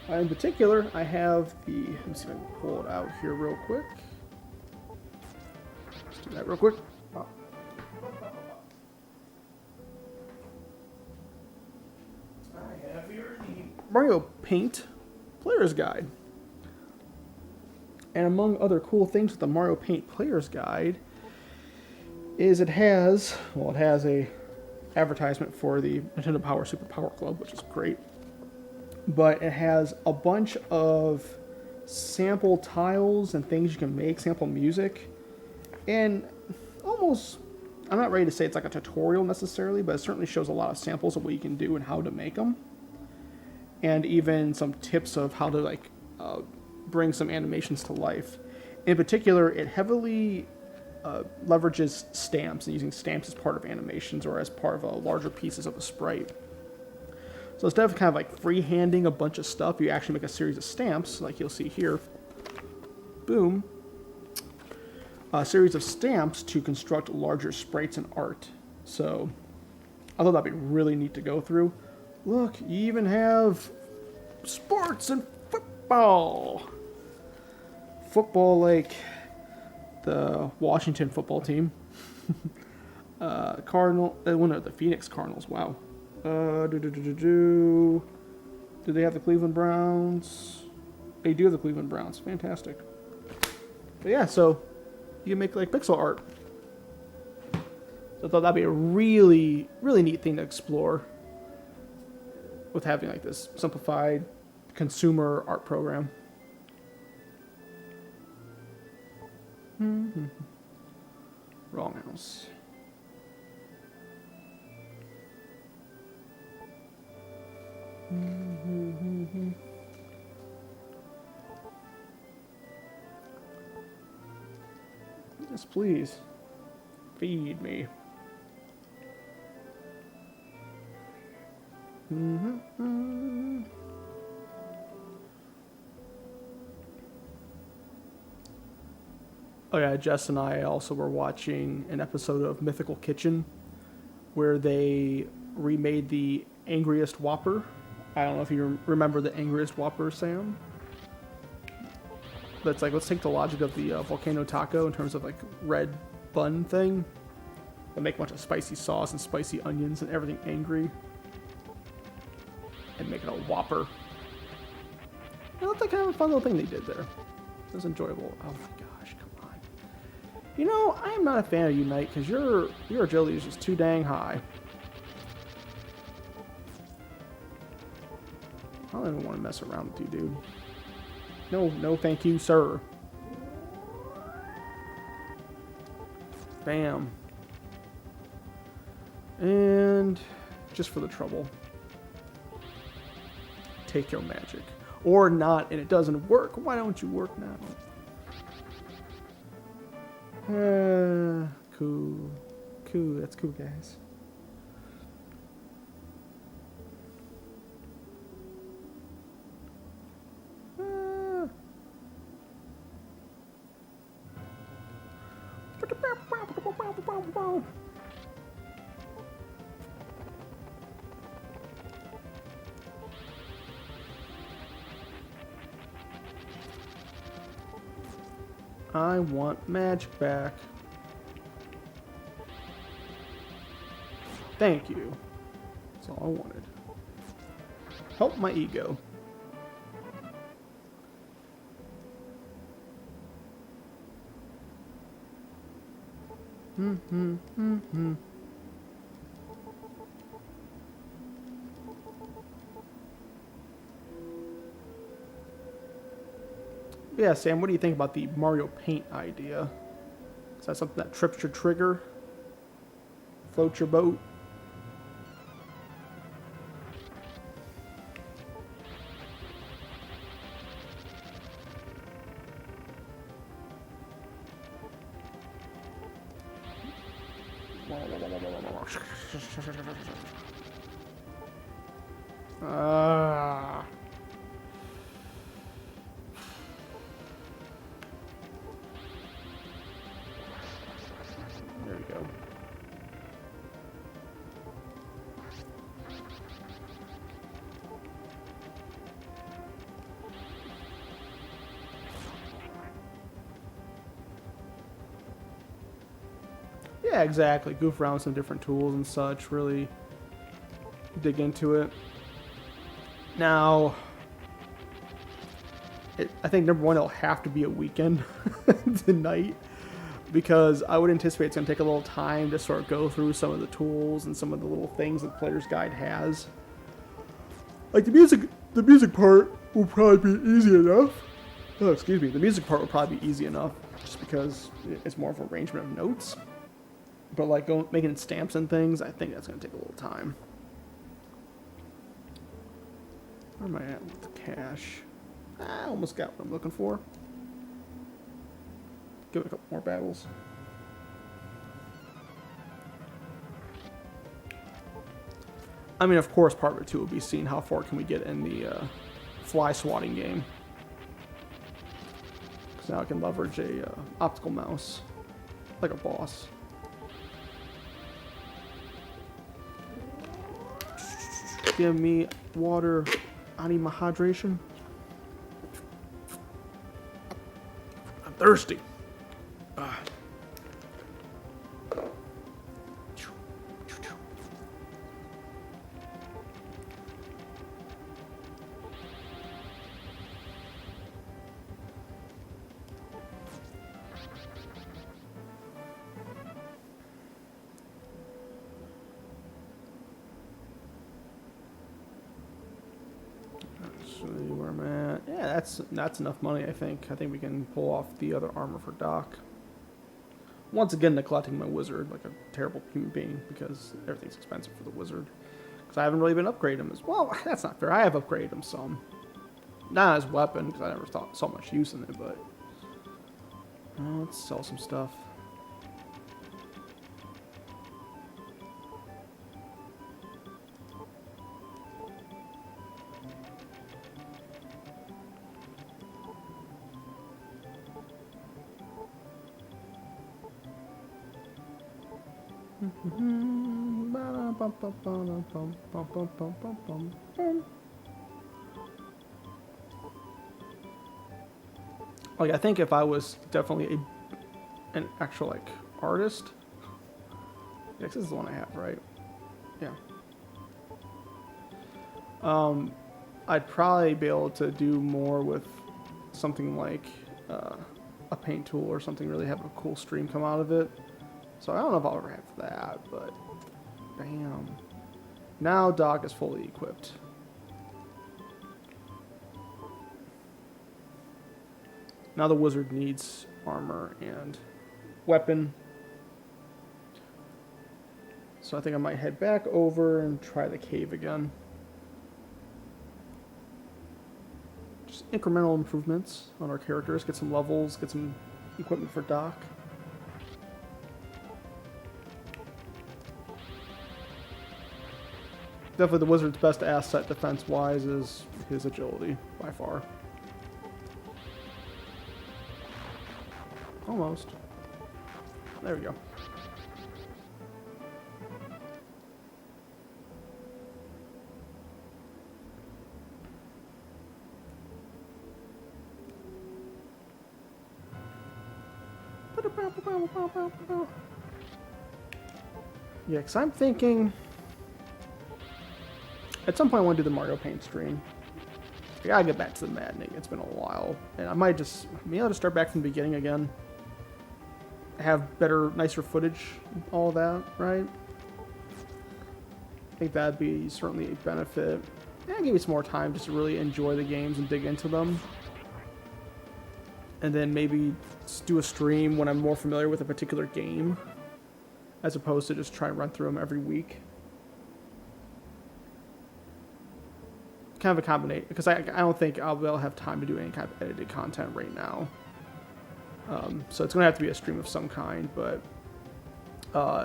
[SPEAKER 2] In particular, I have the, let me see if I can pull it out here real quick. Let's do that real quick. Oh. I have here the Mario Paint Player's Guide. And among other cool things with the Mario Paint Player's Guide is it has a advertisement for the Nintendo Power Super Power Club, which is great. but it has a bunch of sample tiles and things you can make, sample music, and almost, I'm not ready to say it's like a tutorial necessarily, but it certainly shows a lot of samples of what you can do and how to make them, and even some tips of how to like bring some animations to life. In particular, it heavily leverages stamps and using stamps as part of animations or as part of larger pieces of a sprite. So instead of kind of like freehanding a bunch of stuff, you actually make a series of stamps, like you'll see here. Boom. A series of stamps to construct larger sprites and art. So I thought that'd be really neat to go through. Look, you even have sports and football. Football like the Washington football team. The Phoenix Cardinals, wow. Do they have the Cleveland Browns? They do have the Cleveland Browns. Fantastic. But yeah, so you can make like pixel art. So I thought that'd be a really, really neat thing to explore with having like this simplified consumer art program. Wrong house. Yes, please. Feed me. Oh yeah, Jess and I also were watching an episode of Mythical Kitchen where they remade the Angriest Whopper. I don't know if you remember the Angriest Whopper, Sam. But it's like, let's take the logic of the volcano taco in terms of like red bun thing, and make a bunch of spicy sauce and spicy onions and everything angry, and make it a Whopper. It looked like kind of a fun little thing they did there. It was enjoyable. Oh my gosh, come on. You know, I am not a fan of you, Knight, because your agility is just too dang high. I don't even want to mess around with you, dude. No, thank you, sir. Bam. And just for the trouble, take your magic. Or not, and it doesn't work. Why don't you work now? Cool. Cool, that's cool, guys. I want magic back. Thank you. That's all I wanted. Help my ego. Yeah, Sam, what do you think about the Mario Paint idea? Is that something that trips your trigger? Floats your boat? There we go. Yeah, exactly. Goof around with some different tools and such. Really dig into it. Now, I think number one, it'll have to be a weekend tonight, because I would anticipate it's going to take a little time to sort of go through some of the tools and some of the little things that the player's guide has. Like the music the music part will probably be easy enough. Oh, excuse me. The music part will probably be easy enough, just because it's more of an arrangement of notes. But like making stamps and things, I think that's gonna take a little time. Where am I at with the cash? I almost got what I'm looking for. Give it a couple more battles. I mean, of course, part of it too will be seeing how far can we get in the fly swatting game. Because now I can leverage a optical mouse, like a boss. Give me water. I need my hydration. I'm thirsty. Where am I at? Yeah, that's enough money, I think. I think we can pull off the other armor for Doc. Once again, neglecting my wizard like a terrible human being, because everything's expensive for the wizard. Because I haven't really been upgrading him as well. That's not fair. I have upgraded him some. Not as weapon, because I never saw much use in it, but... let's sell some stuff. Like, I think if I was definitely an actual like artist, yeah, this is the one I have, right? Yeah. I'd probably be able to do more with something like a paint tool or something. Really have a cool stream come out of it. So I don't know if I'll ever have that, but bam. Now Doc is fully equipped. Now the wizard needs armor and weapon. So I think I might head back over and try the cave again. Just incremental improvements on our characters. Get some levels, get some equipment for Doc. Definitely the wizard's best asset defense-wise is his agility, by far. Almost. There we go. Yeah, because I'm thinking... At some point I want to do the Mario Paint stream. I gotta get back to the maddening. It's been a while. And I might just... Maybe I'll just start back from the beginning again. Have better, nicer footage, all that, right? I think that'd be certainly a benefit. Yeah, give me some more time just to really enjoy the games and dig into them. And then maybe just do a stream when I'm more familiar with a particular game, as opposed to just try and run through them every week. Kind of a combination, because I don't think I'll be able to have time to do any kind of edited content right now. So it's going to have to be a stream of some kind, but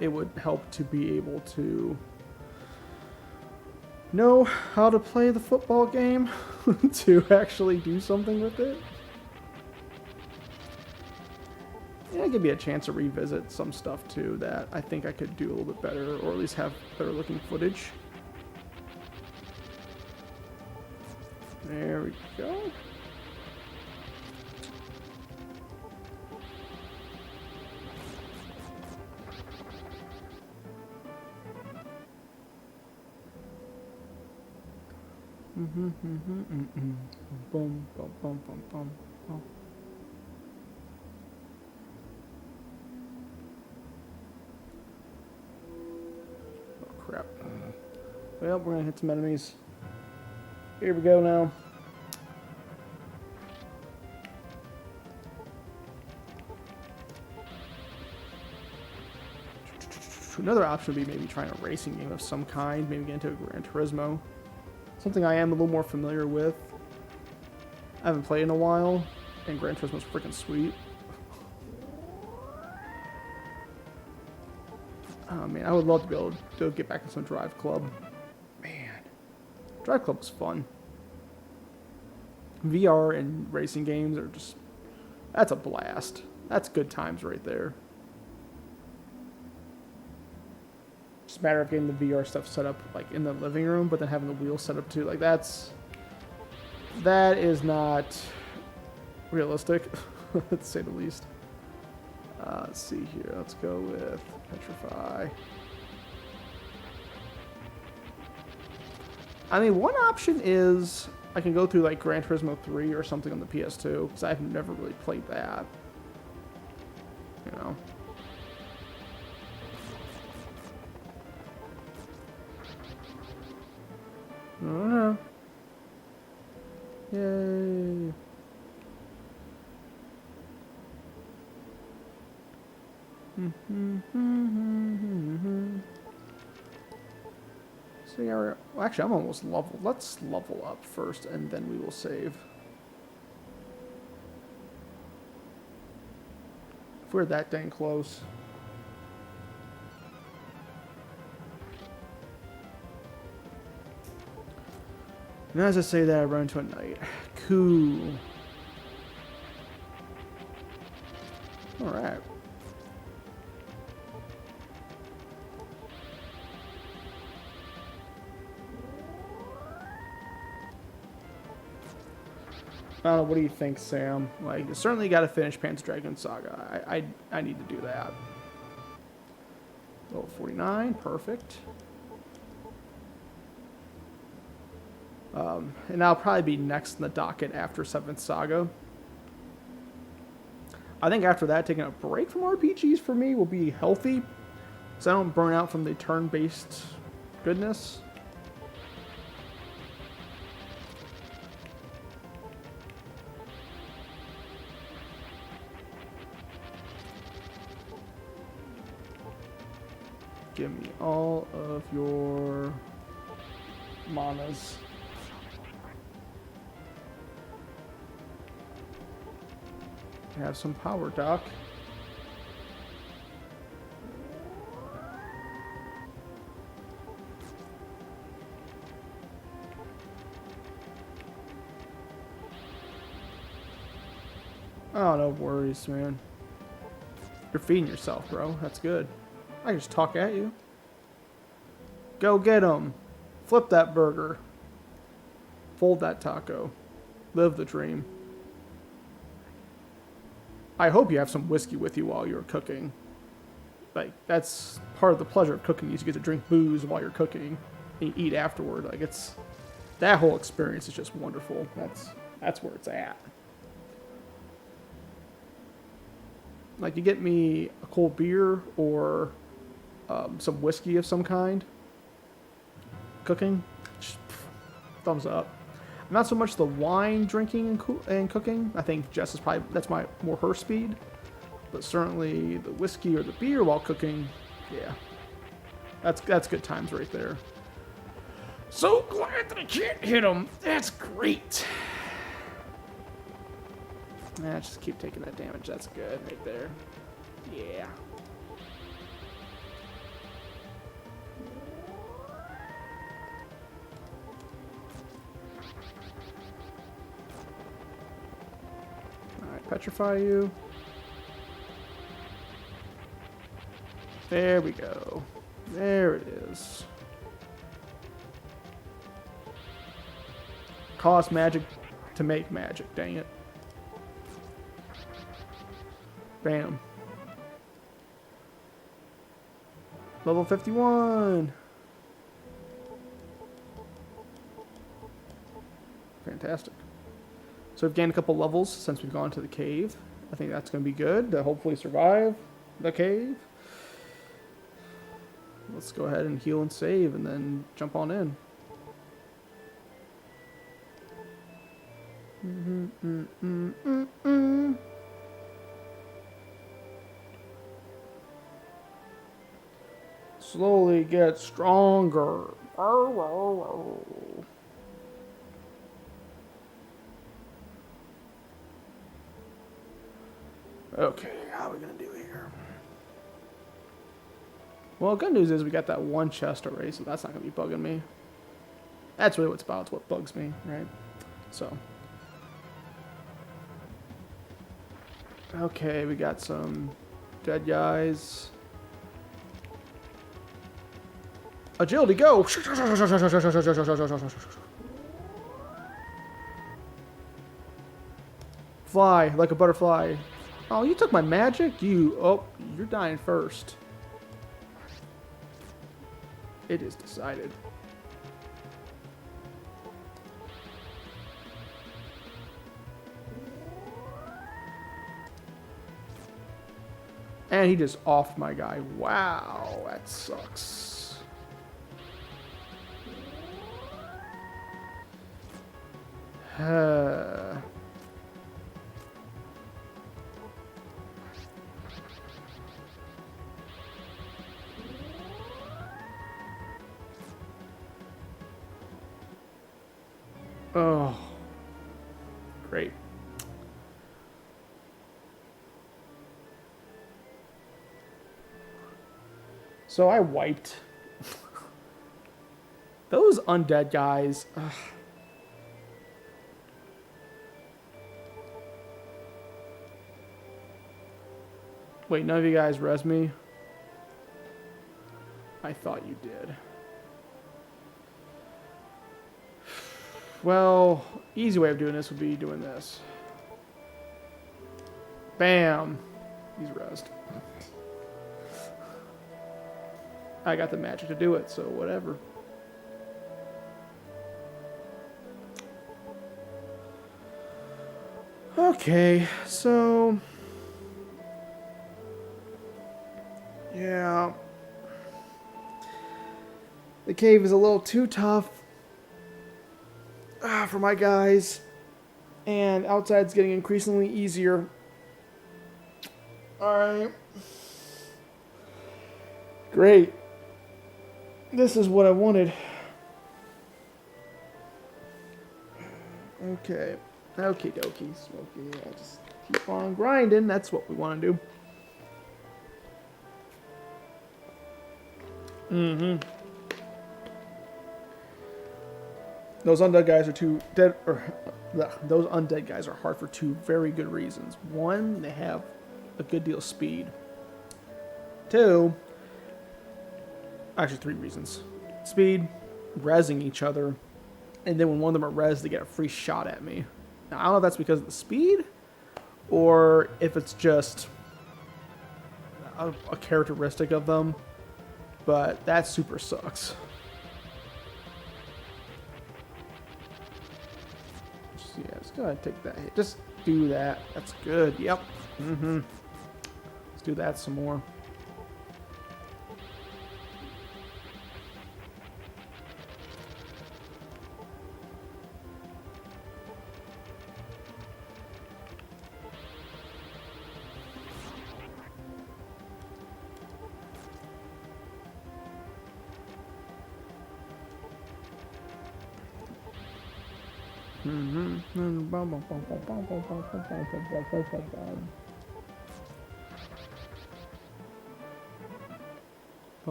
[SPEAKER 2] it would help to be able to know how to play the football game to actually do something with it. Yeah, give me a chance to revisit some stuff too that I think I could do a little bit better, or at least have better looking footage. There we go. Boom, boom, boom, boom, boom, boom. Oh crap. Well, we're gonna hit some enemies. Here we go now. Another option would be maybe trying a racing game of some kind, maybe get into a Gran Turismo. Something I am a little more familiar with. I haven't played in a while, and Gran Turismo's freaking sweet. Oh man, I would love to be able to get back in some Drive Club. Man, Drive Club was fun. VR and racing games are just, that's a blast. That's good times right there. Just a matter of getting the VR stuff set up like in the living room, but then having the wheels set up too. Like that is not realistic, to say the least. Let's see here. Let's go with Petrify. I mean, one option is I can go through like Gran Turismo 3 or something on the PS2 because I've never really played that. You know. I don't know. Yay. So yeah, well, actually I'm almost level. Let's level up first and then we will save. If we're that dang close. And as I say that, I run into a knight. Cool. Alright. What do you think, Sam? Like, you certainly got to finish Panzer Dragoon Saga. I need to do that. Level 49, perfect. And I'll probably be next in the docket after 7th Saga. I think after that, taking a break from RPGs for me will be healthy, so I don't burn out from the turn-based goodness. Give me all of your manas. Have some power, Doc. Oh, no worries, man. You're feeding yourself, bro. That's good. I can just talk at you. Go get him. Flip that burger. Fold that taco. Live the dream. I hope you have some whiskey with you while you're cooking. Like, that's part of the pleasure of cooking is you get to drink booze while you're cooking and you eat afterward. Like, it's, that whole experience is just wonderful. That's where it's at. Like, you get me a cold beer or some whiskey of some kind. Cooking, just, thumbs up. Not so much the wine drinking and cooking. I think Jess is probably, that's more her speed. But certainly the whiskey or the beer while cooking, yeah. That's good times right there. So glad that I can't hit him. That's great. Just keep taking that damage. That's good right there. Yeah. Petrify you. There we go. There it is. Cost magic to make magic, dang it. Bam. Level 51. Fantastic. So we've gained a couple levels since we've gone to the cave. I think that's going to be good to hopefully survive the cave. Let's go ahead and heal and save and then jump on in. Slowly get stronger. Okay, how are we gonna do here? Well, good news is we got that one chest already, so that's not gonna be bugging me. That's really what's about. It's what bugs me, right? So. Okay, we got some dead guys. Agility, go! Fly like a butterfly. Oh, you took my magic? Oh, you're dying first. It is decided. And he just offed my guy. Wow, that sucks. Oh, great. So I wiped those undead guys. Ugh. Wait, none of you guys res me? I thought you did. Well, easy way of doing this would be doing this. Bam. He's rezzed. I got the magic to do it, so whatever. Okay, so... yeah. The cave is a little too tough for my guys. And outside's getting increasingly easier. Alright. Great. This is what I wanted. Okay. Okie dokie, Smokey. I'll just keep on grinding. That's what we want to do. Mm-hmm. Those undead guys are those undead guys are hard for two very good reasons. One, they have a good deal of speed. Two, actually 3 reasons. Speed, rezzing each other, and then when one of them are rezzed, they get a free shot at me. Now, I don't know if that's because of the speed, or if it's just a characteristic of them, but that super sucks. Yeah, just go ahead and take that hit. Just do that. That's good. Yep. Mm-hmm. Let's do that some more.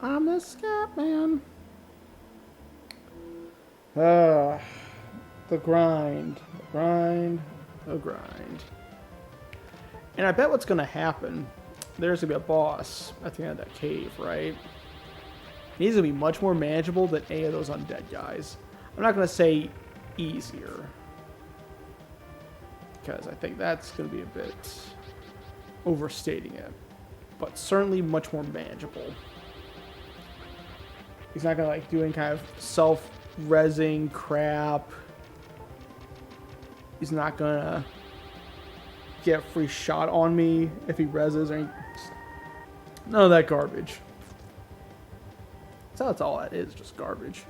[SPEAKER 2] I'm the scat man. The grind. The grind. And I bet what's going to happen, there's going to be a boss at the end of that cave, right? He's going to be much more manageable than any of those undead guys. I'm not going to say easier, because I think that's going to be a bit overstating it, but certainly much more manageable. He's not going to like do any kind of self-rezzing crap. He's not going to get a free shot on me if he rezzes or None of that garbage. So that's all that is, just garbage.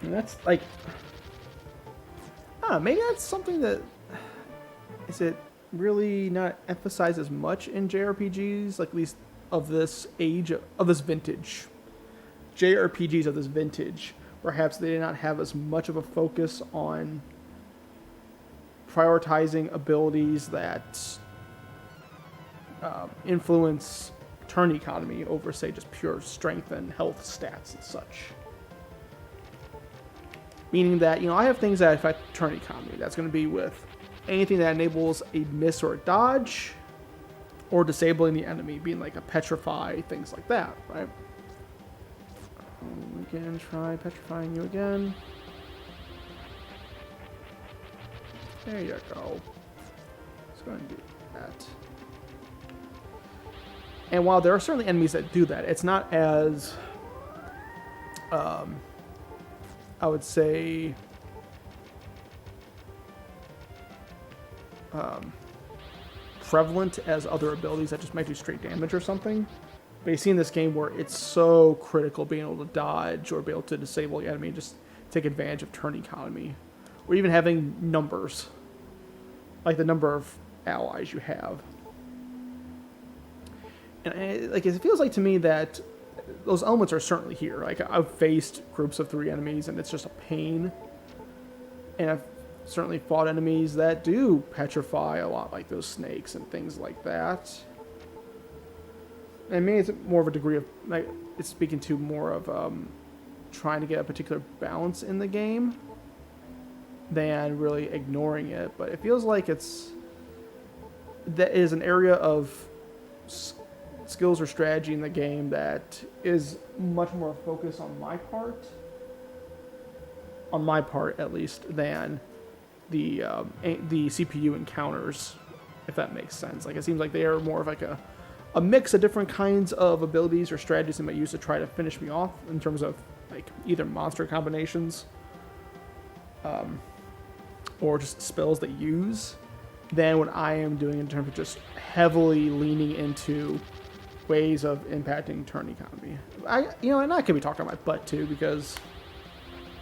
[SPEAKER 2] And that's like, I don't know, maybe that's something that, is it really not emphasized as much in JRPGs, like at least of this age, of this vintage. JRPGs of this vintage, perhaps they did not have as much of a focus on prioritizing abilities that influence turn economy over, say, just pure strength and health stats and such. Meaning that, you know, I have things that affect turn economy. That's going to be with anything that enables a miss or a dodge, or disabling the enemy, being like a petrify, things like that, right? Again, try petrifying you again. There you go. Let's go ahead and do that. And while there are certainly enemies that do that, it's not as, I would say, prevalent as other abilities that just might do straight damage or something. But you see in this game where it's so critical being able to dodge or be able to disable the enemy and just take advantage of turn economy. Or even having numbers. Like the number of allies you have. And it feels like to me that those elements are certainly here. Like, I've faced groups of 3 enemies and it's just a pain. And I've certainly fought enemies that do petrify a lot, like those snakes and things like that. And maybe it's more of a degree of, like, it's speaking to more of trying to get a particular balance in the game than really ignoring it. But it feels like that is an area of skills or strategy in the game that is much more focused on my part at least, than the CPU encounters, if that makes sense. Like, it seems like they are more of like a mix of different kinds of abilities or strategies they might use to try to finish me off in terms of like either monster combinations or just spells they use, than what I am doing in terms of just heavily leaning into ways of impacting turn economy. And I could be talking about my butt too, because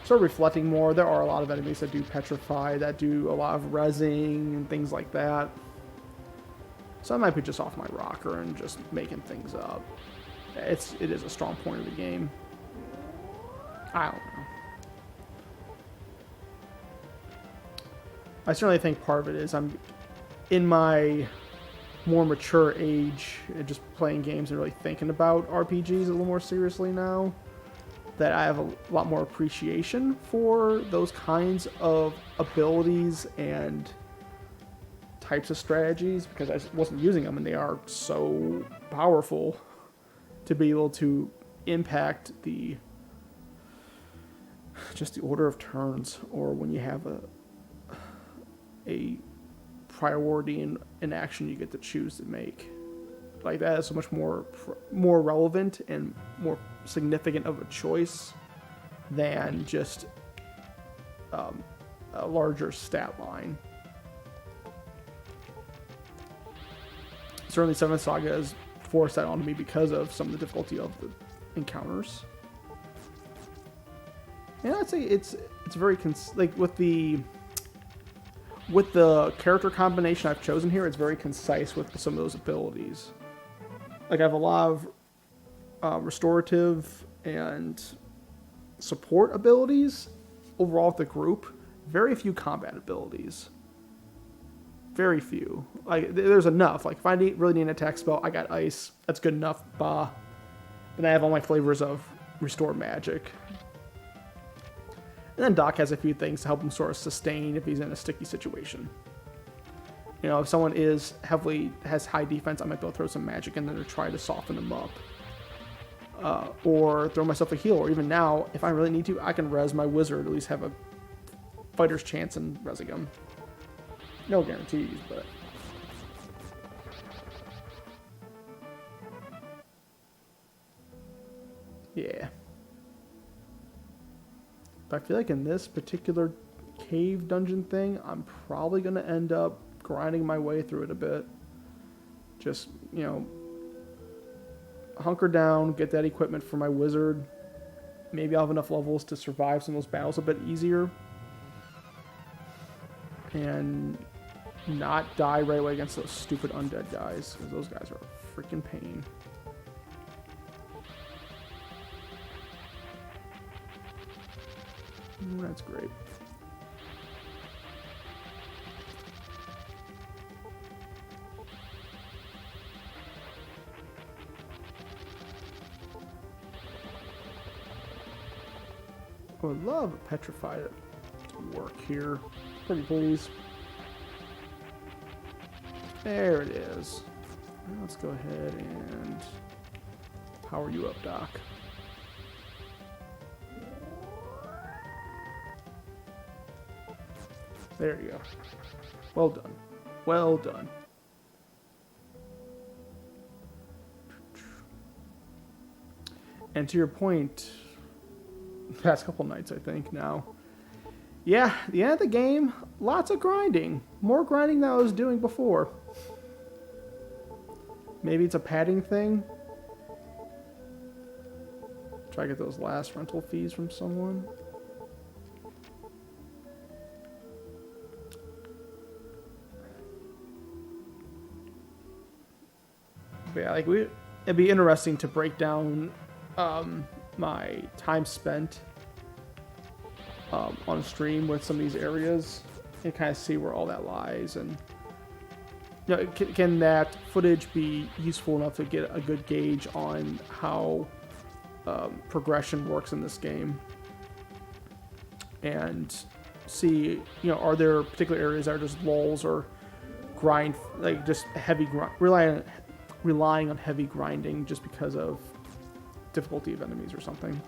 [SPEAKER 2] sort of reflecting more, there are a lot of enemies that do petrify, that do a lot of rezzing and things like that. So I might be just off my rocker and just making things up. It is a strong point of the game. I don't know. I certainly think part of it is I'm in my more mature age, just playing games and really thinking about RPGs a little more seriously now, that I have a lot more appreciation for those kinds of abilities and types of strategies, because I wasn't using them, and they are so powerful to be able to impact just the order of turns, or when you have a priority in action you get to choose to make. Like, that is so much more relevant and more significant of a choice than just a larger stat line. Certainly 7th Saga has forced that onto me because of some of the difficulty of the encounters. And I'd say it's very like with the character combination I've chosen here, it's very concise with some of those abilities. Like, I have a lot of restorative and support abilities overall with the group. Very few combat abilities. Very few. Like, there's enough. Like, if I really need an attack spell, I got ice. That's good enough. Bah. And I have all my flavors of restore magic. And then Doc has a few things to help him sort of sustain if he's in a sticky situation. You know, if someone has high defense, I might be able to throw some magic in there to try to soften them up. Or throw myself a heal, or even now, if I really need to, I can res my wizard, at least have a fighter's chance in resing him. No guarantees, but... yeah. But I feel like in this particular cave dungeon thing, I'm probably going to end up grinding my way through it a bit. Just, you know, hunker down, get that equipment for my wizard. Maybe I'll have enough levels to survive some of those battles a bit easier. And not die right away against those stupid undead guys, because those guys are a freaking pain. Ooh, that's great. I would love Petrify to work here. Pretty please. There it is. Now let's go ahead and power you up, Doc. There you go. Well done. Well done. And to your point, past couple nights, I think now. Yeah, the end of the game, lots of grinding. More grinding than I was doing before. Maybe it's a padding thing. Try to get those last rental fees from someone. But yeah, like it'd be interesting to break down my time spent on stream with some of these areas and kind of see where all that lies, and you know, can that footage be useful enough to get a good gauge on how progression works in this game, and see, you know, are there particular areas that are just lulls or grind, like just heavy relying on heavy grinding just because of difficulty of enemies or something.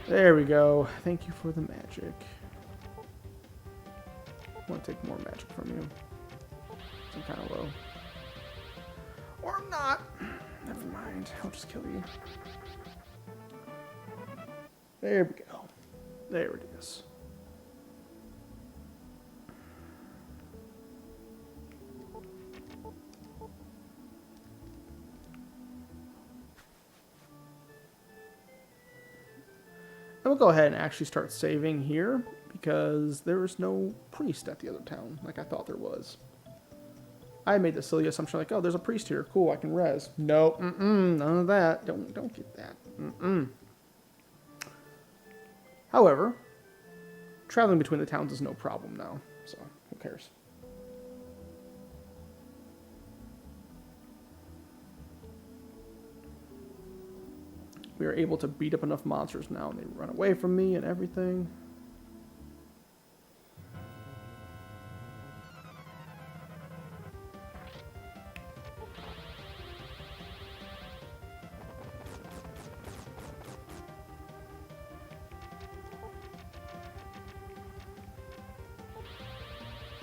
[SPEAKER 2] There we go. Thank you for the magic. I want to take more magic from you. I'm kind of low. Or I'm not. Never mind. I'll just kill you. There we go. There it is. We'll go ahead and actually start saving here because there is no priest at the other town like I thought there was. I made the silly assumption like, oh, there's a priest here. Cool, I can res. No, none of that. Don't get that. However, traveling between the towns is no problem now, so who cares? We are able to beat up enough monsters now, and they run away from me and everything.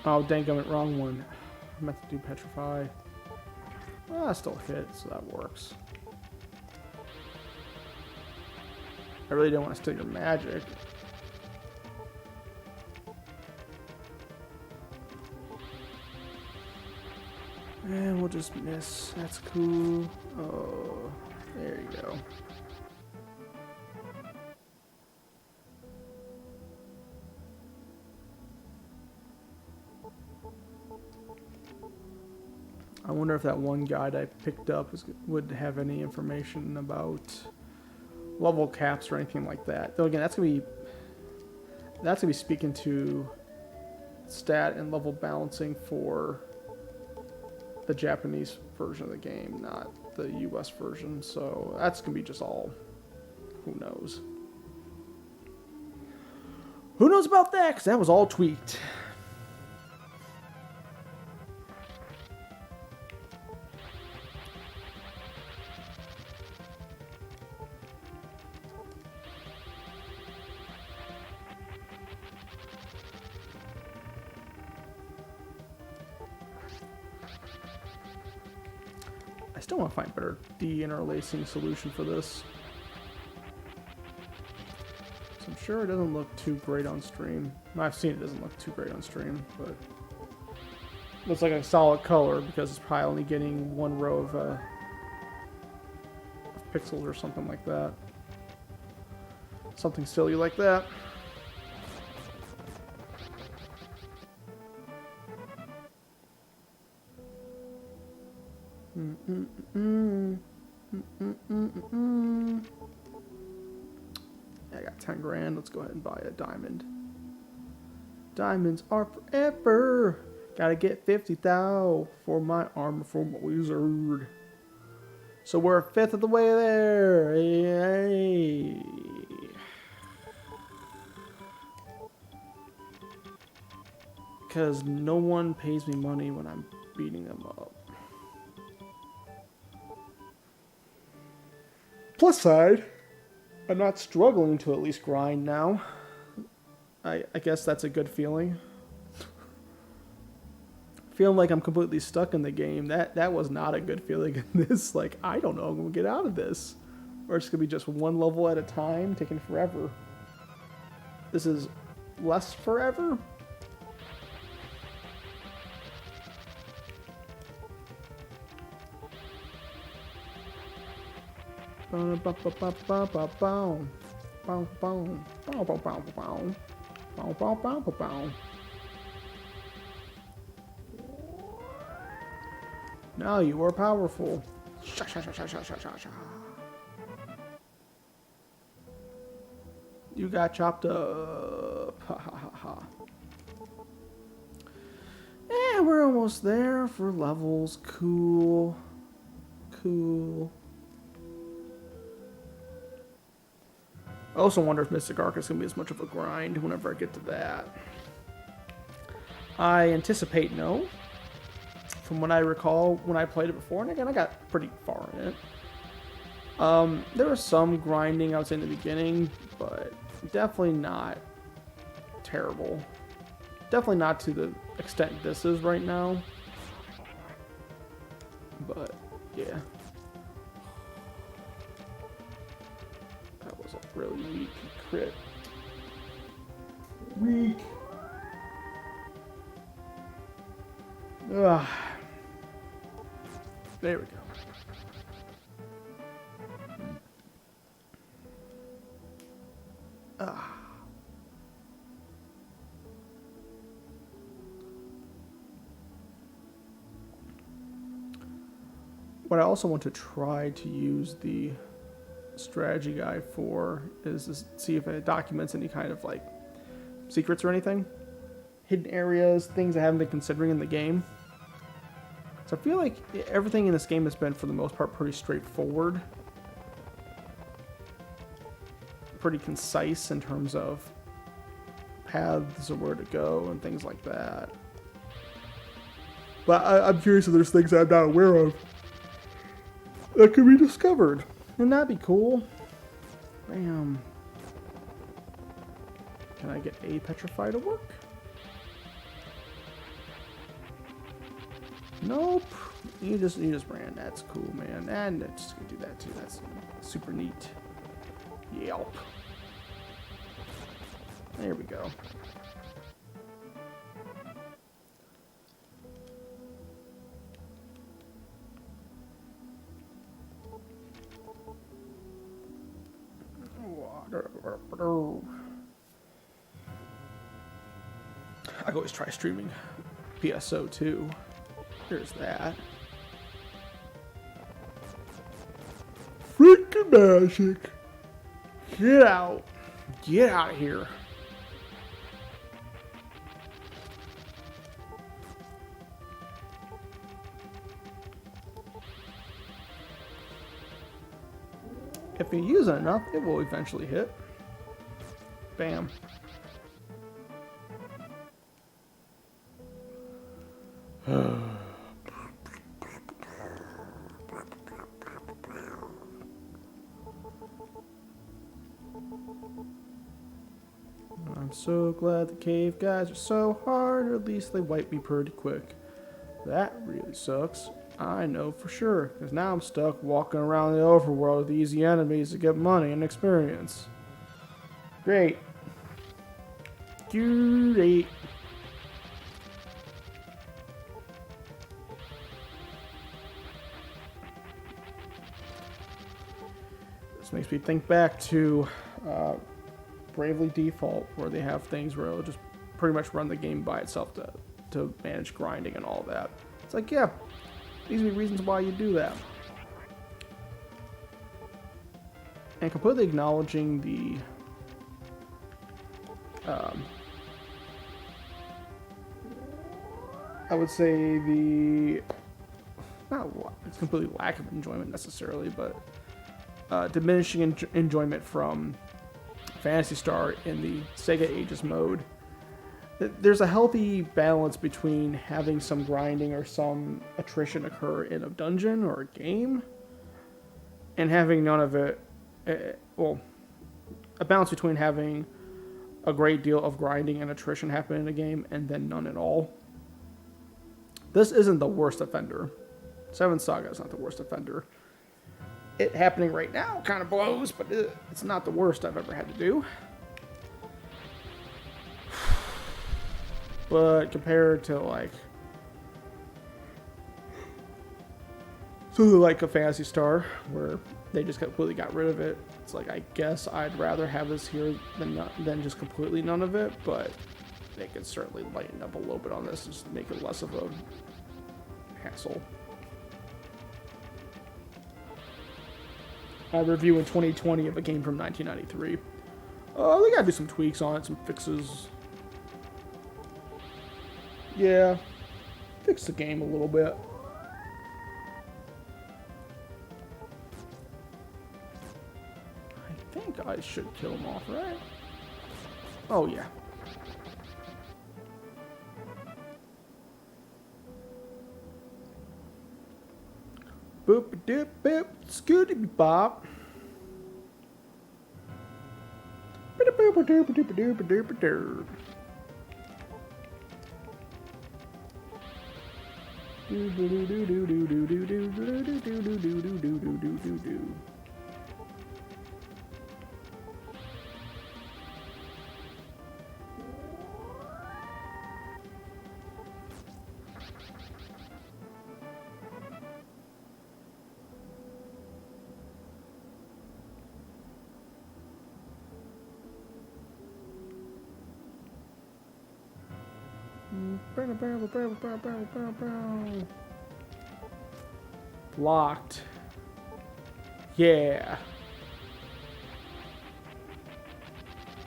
[SPEAKER 2] Oh, dang, I went wrong one. I meant to do Petrify. Ah, still hit, so that works. I really don't want to steal your magic. And we'll just miss. That's cool. Oh, there you go. I wonder if that one guide I picked up would have any information about level caps or anything like that. Though again, that's gonna be speaking to stat and level balancing for the Japanese version of the game, not the US version. So that's gonna be just all who knows. Who knows about that? Because that was all tweaked. I still want to find a better de-interlacing solution for this. So I'm sure it doesn't look too great on stream. I've seen it doesn't look too great on stream, but looks like a solid color because it's probably only getting one row of pixels or something like that. Something silly like that. I got 10 grand. Let's go ahead and buy a diamond. Diamonds are forever. Gotta get 50,000 for my armor from wizard. So we're a fifth of the way there. Yay. Because no one pays me money when I'm beating them up. Plus side, I'm not struggling to at least grind now. I guess that's a good feeling. Feeling like I'm completely stuck in the game. That was not a good feeling in this. Like, I don't know I'm going to get out of this. Or it's going to be just one level at a time, taking forever. This is less forever. Now you are powerful. You got chopped up. Ha ha ha ha. And we're almost there for levels. Cool. Cool. I also wonder if Mystic Arc is going to be as much of a grind whenever I get to that. I anticipate no. From what I recall when I played it before, and again, I got pretty far in it. There was some grinding, I would say, in the beginning, but definitely not terrible. Definitely not to the extent this is right now. But, yeah. That was a really weak crit. Weak. Ugh. There we go. What I also want to try to use the strategy guide for is to see if it documents any kind of like secrets or anything. Hidden areas, things I haven't been considering in the game. So I feel like everything in this game has been, for the most part, pretty straightforward. Pretty concise in terms of paths of where to go and things like that. But I'm curious if there's things I'm not aware of that could be discovered. Wouldn't that be cool? Bam. Can I get a petrify to work? Nope. You just ran. That's cool, man. And it's just gonna do that too. That's super neat. Yelp. There we go. I can always try streaming PSO too. There's that. Freaking magic. Get out. Get out of here. If you use it enough, it will eventually hit. Bam. I'm so glad the cave guys are so hard, or at least they wipe me pretty quick. That really sucks. I know for sure, because now I'm stuck walking around the overworld with easy enemies to get money and experience. Great. Great. This makes me think back to Bravely Default, where they have things where it'll just pretty much run the game by itself to manage grinding and all that. It's like, yeah, these are the reasons why you do that. And completely acknowledging the I would say the it's completely lack of enjoyment necessarily, but diminishing enjoyment from Phantasy Star in the Sega Ages mode. There's a healthy balance between having some grinding or some attrition occur in a dungeon or a game, and having none of it. Well, a balance between having a great deal of grinding and attrition happen in a game and then none at all. This isn't the worst offender. 7th Saga is not the worst offender. It happening right now kind of blows, but it's not the worst I've ever had to do. But compared to like something like a Phantasy Star, where they just completely got rid of it, it's like, I guess I'd rather have this here than just completely none of it, but they could certainly lighten up a little bit on this, just make it less of a hassle. A review in 2020 of a game from 1993. They gotta do some tweaks on it, some fixes. Yeah, fix the game a little bit. I think I should kill him off, right? Oh, yeah. Boop doop boop, scooty bop. Boop doop doop doop doop doop. Do do do do do do do do do do do do do do do do do do. Locked. Yeah.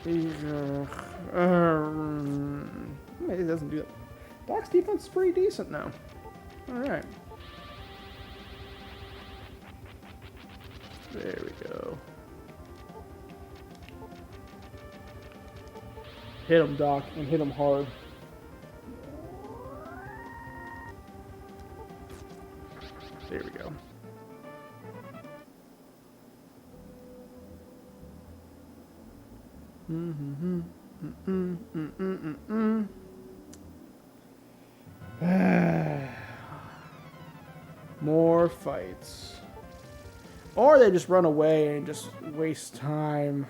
[SPEAKER 2] It doesn't do that. Black's defense is pretty decent now. Alright. There we go. Hit him, Doc, and hit him hard. There we go. More fights. Or they just run away and just waste time.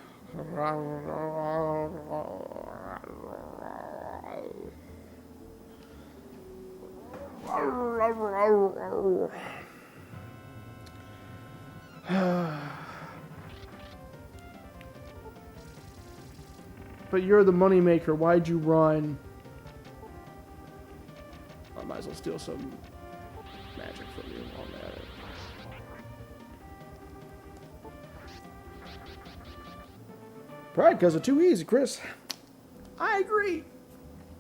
[SPEAKER 2] But you're the moneymaker. Why'd you run? I might as well steal some magic from you on that. Probably because of too easy, Chris. I agree.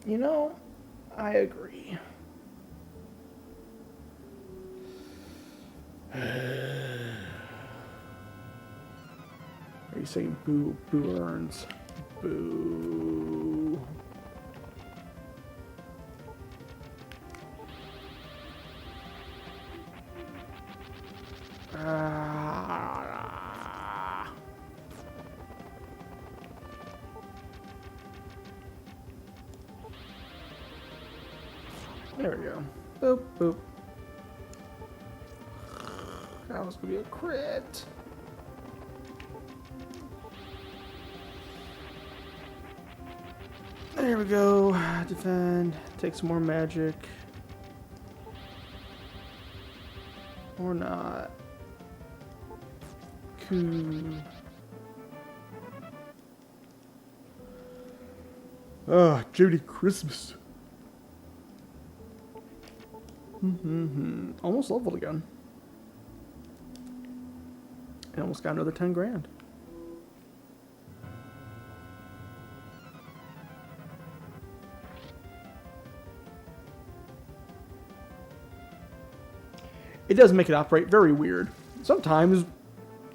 [SPEAKER 2] You know, I agree. Are you saying boo, boo earns? Boo. There we go. Boop, boop. That was gonna be a crit. There we go. Defend. Take some more magic. Or not. Cuckoo. Ah, Judy Christmas. Almost leveled again. And almost got another 10 grand. It does make it operate very weird. Sometimes,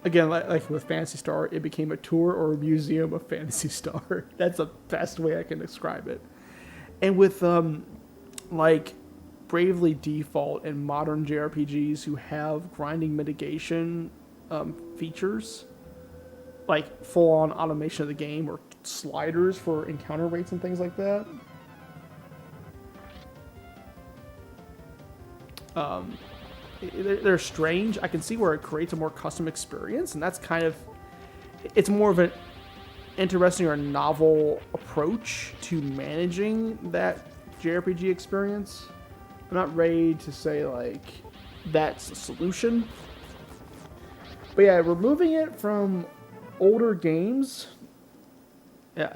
[SPEAKER 2] again, like with Phantasy Star, it became a tour or a museum of Phantasy Star. That's the best way I can describe it. And with like Bravely Default and modern JRPGs who have grinding mitigation features, like full-on automation of the game or sliders for encounter rates and things like that. They're strange. I can see where it creates a more custom experience, and that's kind of, it's more of an interesting or novel approach to managing that JRPG experience. I'm not ready to say like that's the solution, but yeah, removing it from older games,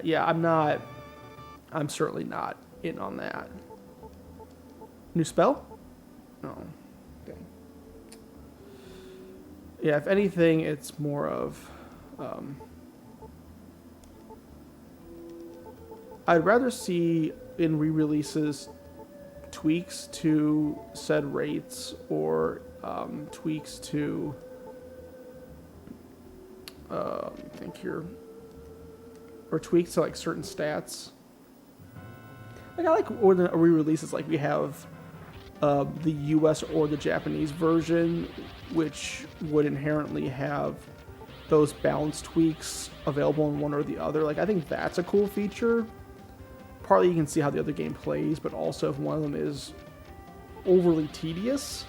[SPEAKER 2] yeah, I'm certainly not in on that. New spell? No. Yeah, if anything, it's more of... I'd rather see in re-releases tweaks to said rates or tweaks to... think here... Or tweaks to like certain stats. Like I like when a re-releases like we have the US or the Japanese version, which would inherently have those balance tweaks available in one or the other. Like I think that's a cool feature. Partly you can see how the other game plays, but also if one of them is overly tedious,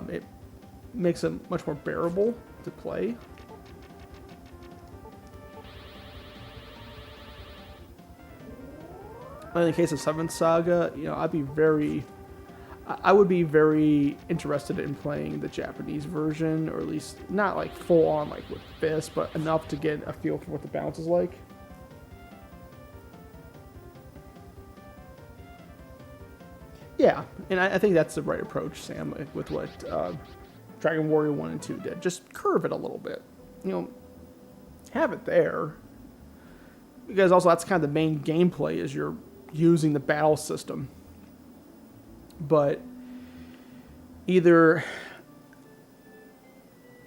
[SPEAKER 2] it makes it much more bearable to play. In the case of 7th Saga, you know, I would be very interested in playing the Japanese version, or at least not like full on like with this, but enough to get a feel for what the balance is like. Yeah, and I think that's the right approach, Sam, with what Dragon Warrior 1 and 2 did. Just curve it a little bit. You know, have it there. Because also that's kind of the main gameplay is you're using the battle system. But either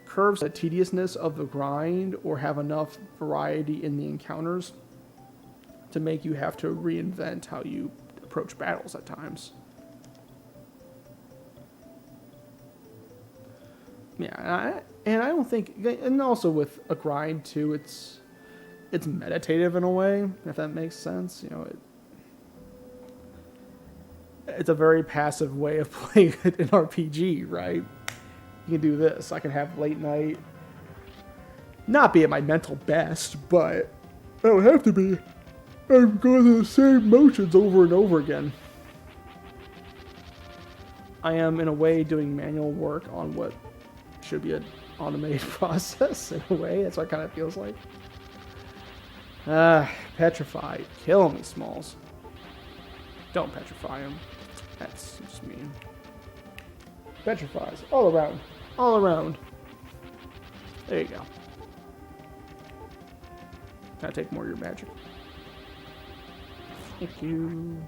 [SPEAKER 2] curves the tediousness of the grind or have enough variety in the encounters to make you have to reinvent how you approach battles at times. Yeah, and I don't think, and also with a grind too, it's meditative in a way, if that makes sense. You know, it's a very passive way of playing an RPG, right? You can do this. I can have late night, not be at my mental best, but I don't have to be. I'm going through the same motions over and over again. I am, in a way, doing manual work on what should be an automated process, in a way. That's what it kind of feels like. Petrified. Kill me, Smalls. Don't petrify him. That's just mean. Petrifies. All around. All around. There you go. Can I take more of your magic? Thank you.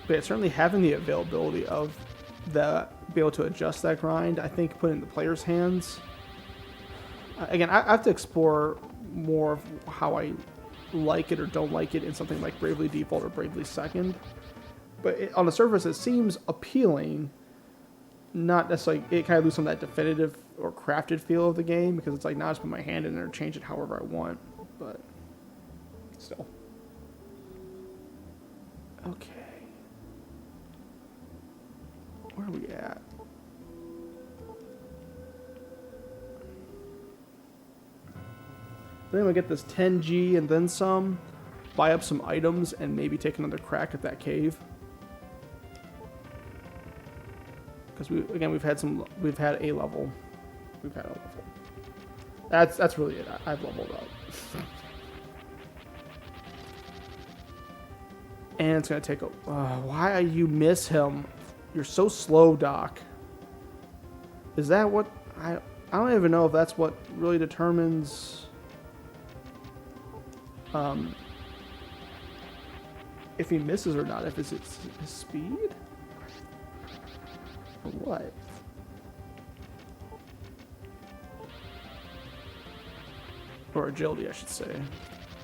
[SPEAKER 2] But yeah, certainly having the availability of be able to adjust that grind, I think put it in the player's hands. Again, I have to explore more of how I like it or don't like it in something like Bravely Default or Bravely Second. But on the surface, it seems appealing. Not necessarily, it kind of loses some of that definitive or crafted feel of the game because it's like now I just put my hand in there and change it however I want. But still. Okay. Where are we at? Then we'll get this 10G and then some, buy up some items, and maybe take another crack at that cave. Because we've had a level. We've had a level. That's really it. I've leveled up. And it's gonna take a. Why you miss him? You're so slow, Doc. Is that what I don't even know if that's what really determines if he misses or not. If it's his speed or what? Or agility, I should say.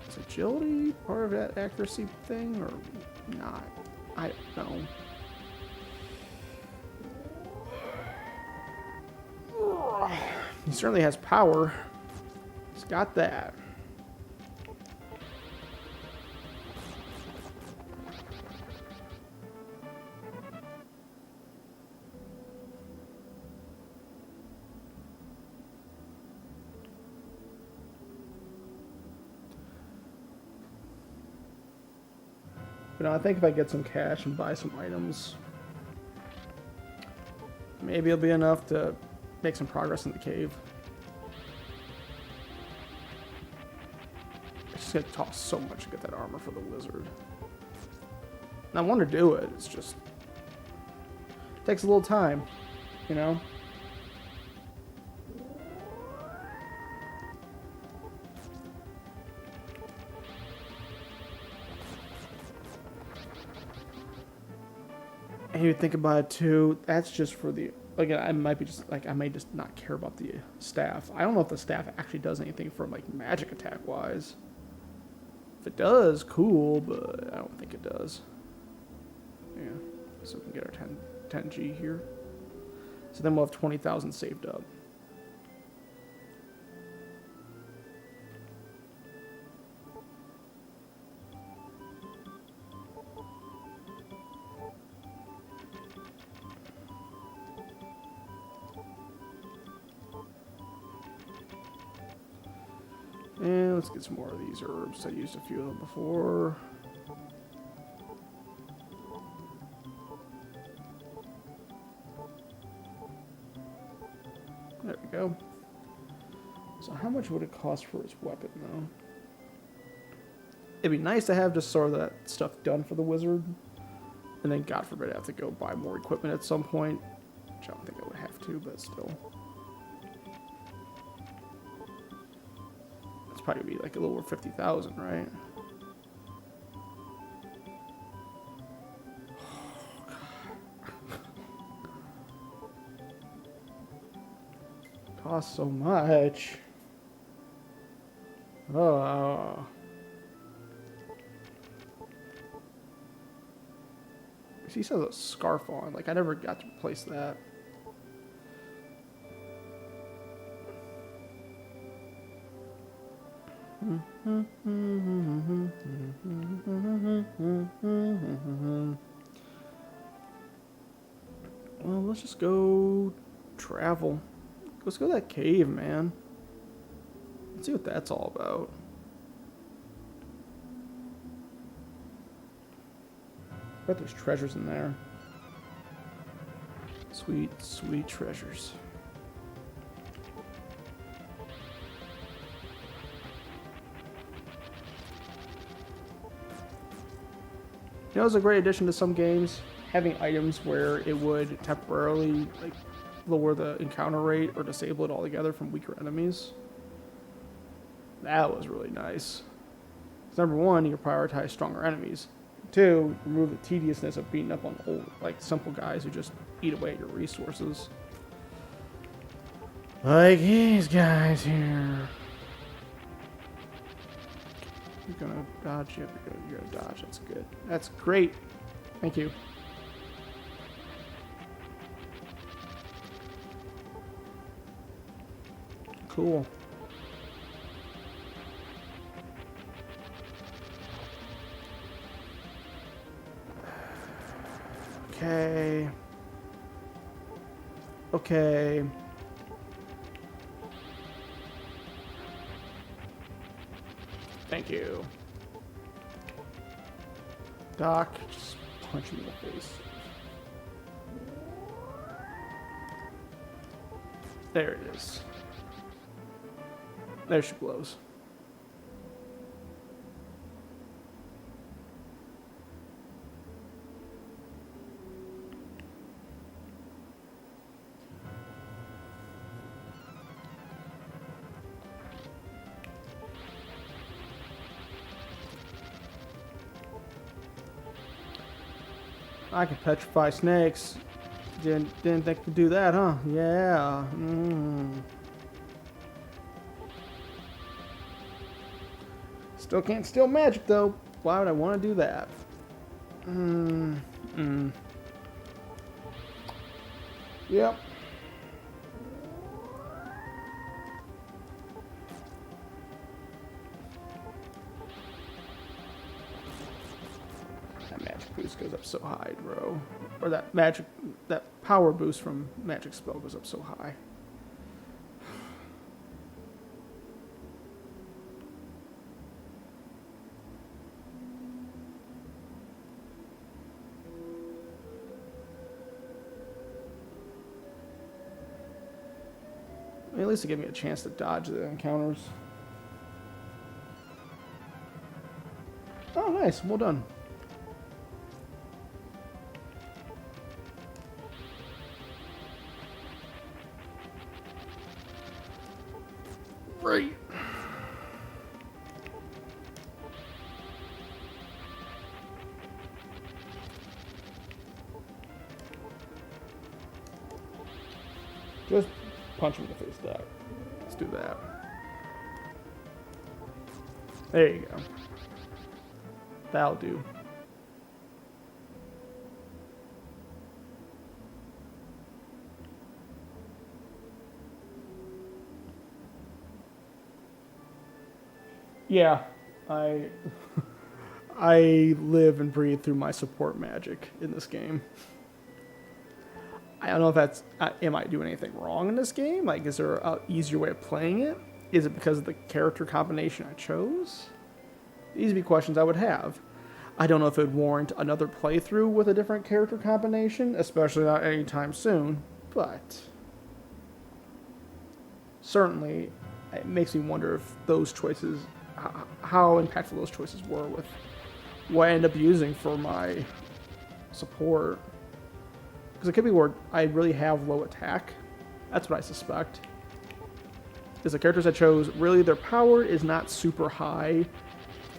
[SPEAKER 2] Is agility part of that accuracy thing or not? I don't know. He certainly has power. He's got that. You know, I think if I get some cash and buy some items, maybe it'll be enough to make some progress in the cave. It's just gonna cost so much to get that armor for the wizard. And I want to do it, it's just it takes a little time, you know? And you think about it too, that's just for the, again, I might be just like, I may just not care about the staff. I don't know if the staff actually does anything for like magic attack wise. If it does, cool, but I don't think it does. Yeah, so we can get our 10G here. So then we'll have 20,000 saved up. And let's get some more of these herbs. I used a few of them before. There we go. So how much would it cost for his weapon, though? It'd be nice to have just sort of that stuff done for the wizard. And then, God forbid, I have to go buy more equipment at some point. Which I don't think I would have to, but still. Probably be like a little over 50,000, right? Costs so much. Oh. He says a scarf on. Like I never got to replace that. Well, let's just go travel. Let's go to that cave, man. Let's see what that's all about. I bet there's treasures in there. Sweet, sweet treasures. You know, it's a great addition to some games, having items where it would temporarily like lower the encounter rate or disable it altogether from weaker enemies. That was really nice. Number one, you can prioritize stronger enemies. Two, remove the tediousness of beating up on old, like simple guys who just eat away at your resources. Like these guys here. You're gonna dodge. Yep, you're gonna dodge. That's good. That's great. Thank you. Cool. Okay. Okay. Thank you. Doc, just punch me in the face. There it is. There she blows. I can petrify snakes. Didn't think to do that, huh? Yeah. Still can't steal magic though. Why would I want to do that? Yep. That magic boost goes up so high, bro. Or that power boost from magic spell goes up so high. I mean, at least it gave me a chance to dodge the encounters. Oh, nice. Well done. Right. Just punch him in the face, Doc. Let's do that. There you go. That'll do. Yeah, I live and breathe through my support magic in this game. I don't know if that's... am I doing anything wrong in this game? Like, is there an easier way of playing it? Is it because of the character combination I chose? These would be questions I would have. I don't know if it would warrant another playthrough with a different character combination, especially not anytime soon, but... certainly, it makes me wonder if those choices... how impactful those choices were with what I end up using for my support. Because it could be where I really have low attack. That's what I suspect. Because the characters I chose, really their power is not super high.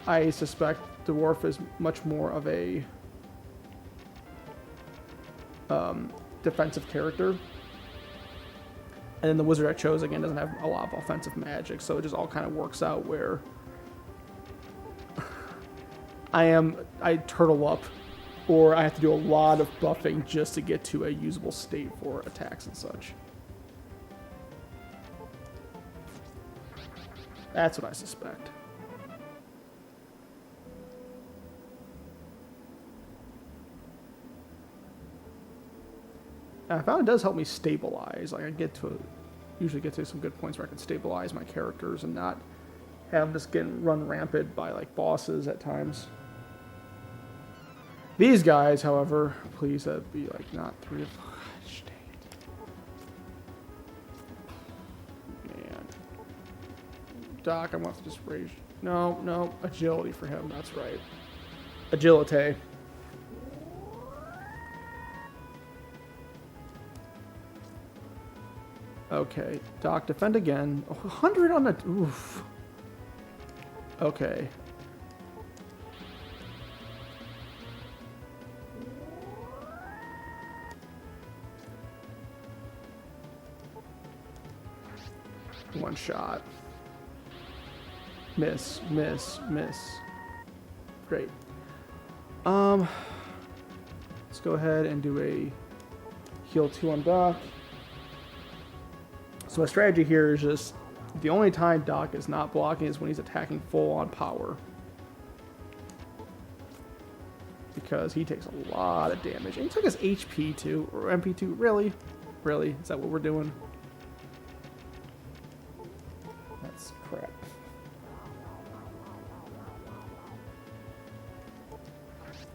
[SPEAKER 2] I suspect Dwarf is much more of a defensive character. And then the wizard I chose, again, doesn't have a lot of offensive magic. So it just all kind of works out where I turtle up, or I have to do a lot of buffing just to get to a usable state for attacks and such. That's what I suspect. And I found it does help me stabilize. Like, usually get to some good points where I can stabilize my characters and not have them just getting run rampant by like bosses at times. These guys, however, please be like not 3 of... Gosh, dang it. Man. Doc, I want to just raise... No, agility for him, that's right. Agility. Okay, Doc, defend again. 100 on the... Oof. Okay. One shot. Miss. Great. Let's go ahead and do a heal 2 on Doc. So my strategy here is just the only time Doc is not blocking is when he's attacking full on power. Because he takes a lot of damage. And he took his HP too, or MP2. Really? Really? Is that what we're doing? That's crap.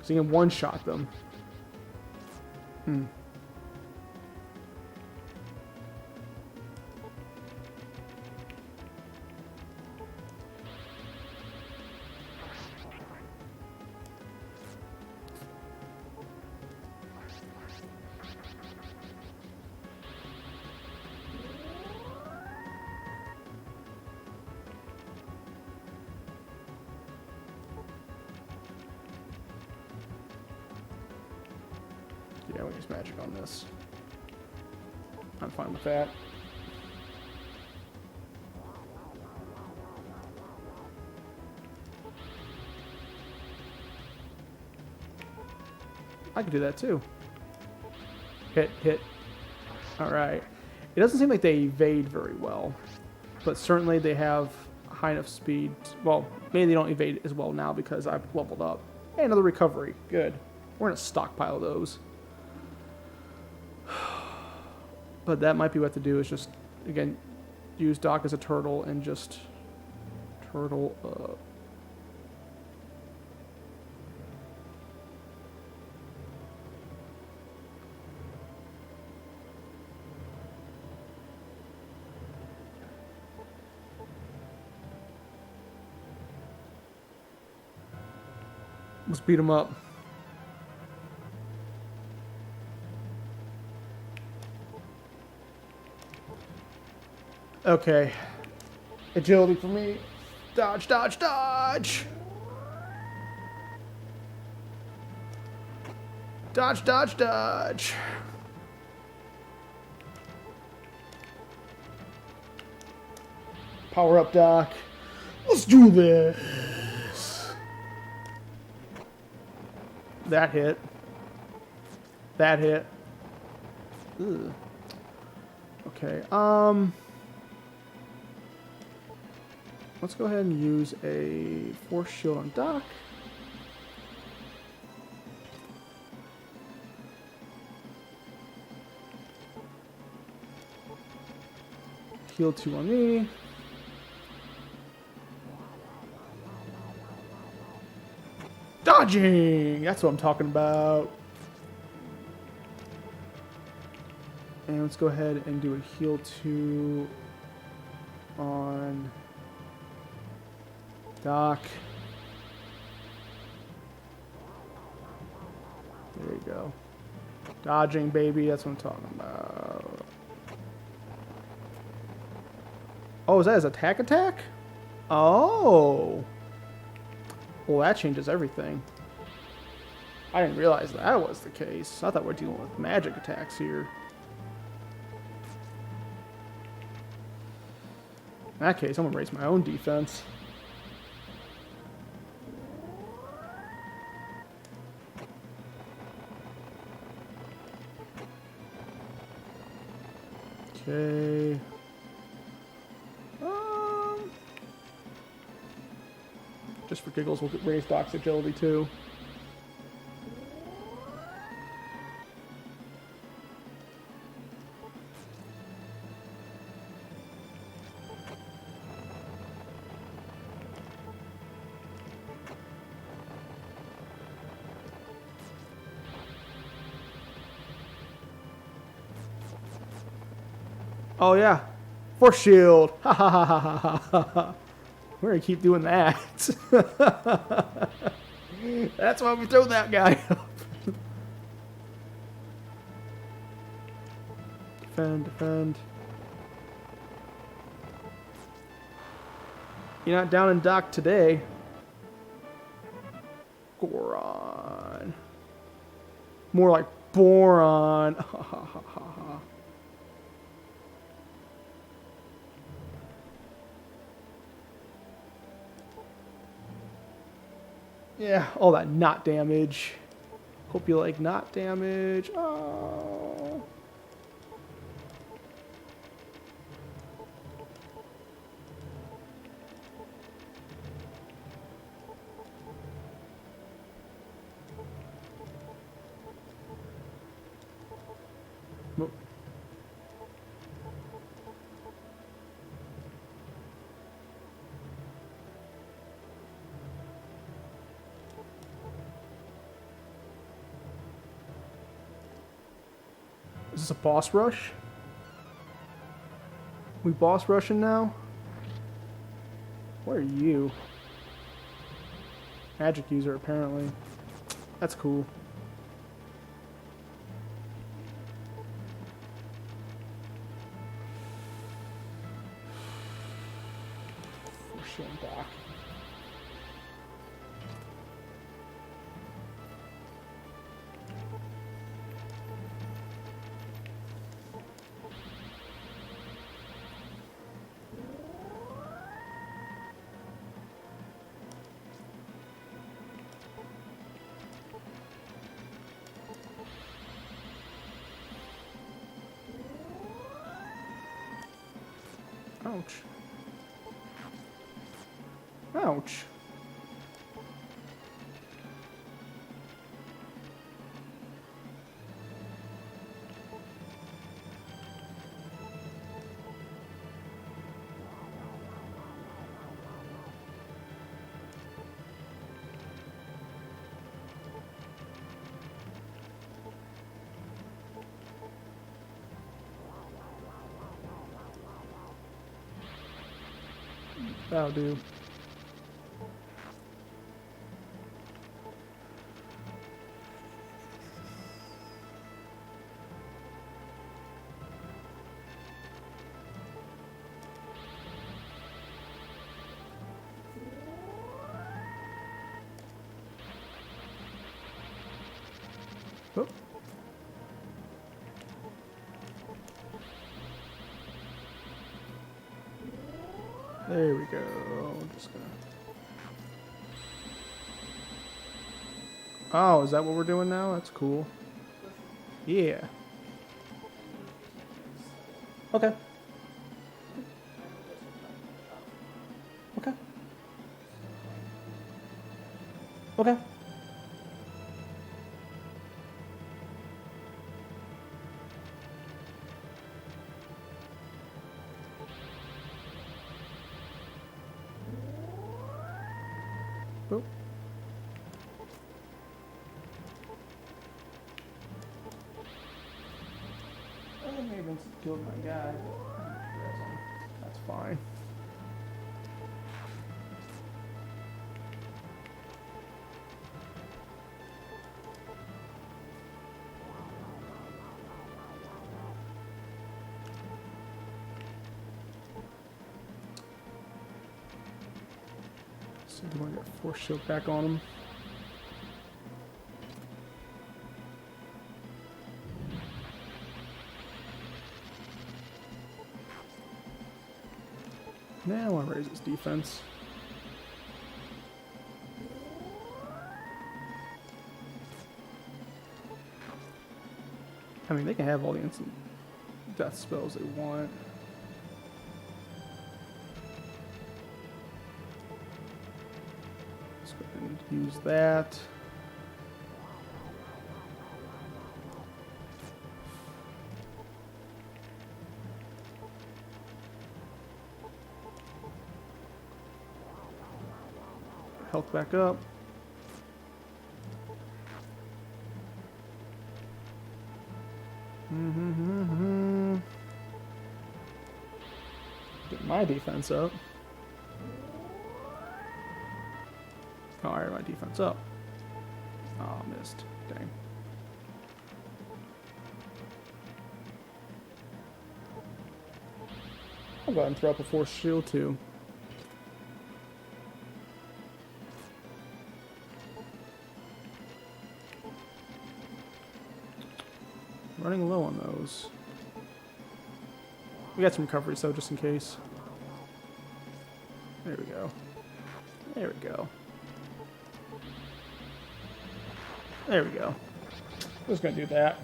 [SPEAKER 2] Because he can one-shot them. Yeah, we use magic on this. I'm fine with that. I could do that too. Hit, hit. Alright. It doesn't seem like they evade very well, but certainly they have high enough speed. Well, maybe they don't evade as well now because I've leveled up. Hey, another recovery. Good. We're going to stockpile those. But that might be what to do is just, again, use Doc as a turtle and just turtle up. Let's beat him up. Okay. Agility for me. Dodge, dodge, dodge! Dodge, dodge, dodge! Power up, Doc. Let's do this! That hit. That hit. Ugh. Okay, let's go ahead and use a force shield on Doc. Heal 2 on me. Dodging! That's what I'm talking about. And let's go ahead and do a heal 2 on Doc. There you go. Dodging, baby. That's what I'm talking about. Oh, is that his attack? Oh. Well, that changes everything. I didn't realize that was the case. I thought we were dealing with magic attacks here. In that case, I'm going to raise my own defense. Okay. Just for giggles, we'll raise Doc's agility too. Oh yeah, force shield. Ha ha ha ha ha ha ha. We're gonna keep doing that. That's why we throw that guy up. Defend, defend. You're not down in Doc today. Goron. More like boron. Ha ha ha ha ha. Yeah, all that knot damage. Hope you like knot damage. Oh. Nope. this a boss rush? We boss rushing now? What are you? Magic user, apparently. That's cool. Force shield back. Ouch. Ouch. That'll do. Oh. There we go. Just gonna... Oh, is that what we're doing now? That's cool. Yeah. Okay. Okay. Okay. Boop. I may have killed my guy, but that's fine. So do I get force shield back on him? Now I want to raise his defense. I mean, they can have all the instant death spells they want. Let's go ahead and use that. Health back up. Get my defense up. Oh, I had my defense up. Oh, missed. Dang. I'll go ahead and throw up a force shield too. Running low on those. We got some recovery, so just in case. There we go. There we go. There we go. I was gonna do that.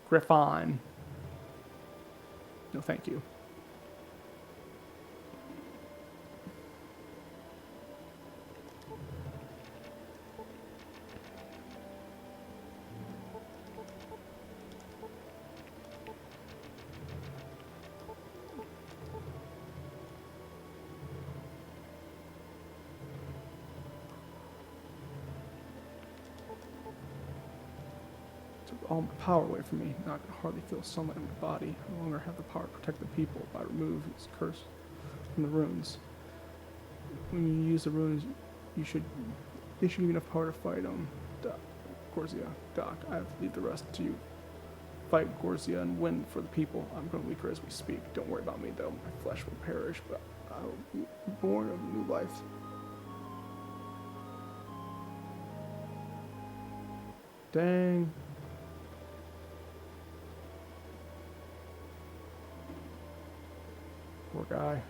[SPEAKER 2] Griffon. No, thank you. all my power away from me. Now I can hardly feel sunlight in my body. I no longer have the power to protect the people if I remove this curse from the runes. When you use the runes, they should give you enough power to fight Gorzia. Doc, I have to leave the rest to you. Fight Gorzia and win for the people. I'm growing weaker as we speak. Don't worry about me though. My flesh will perish, but I will be born of a new life. Dang. Poor guy.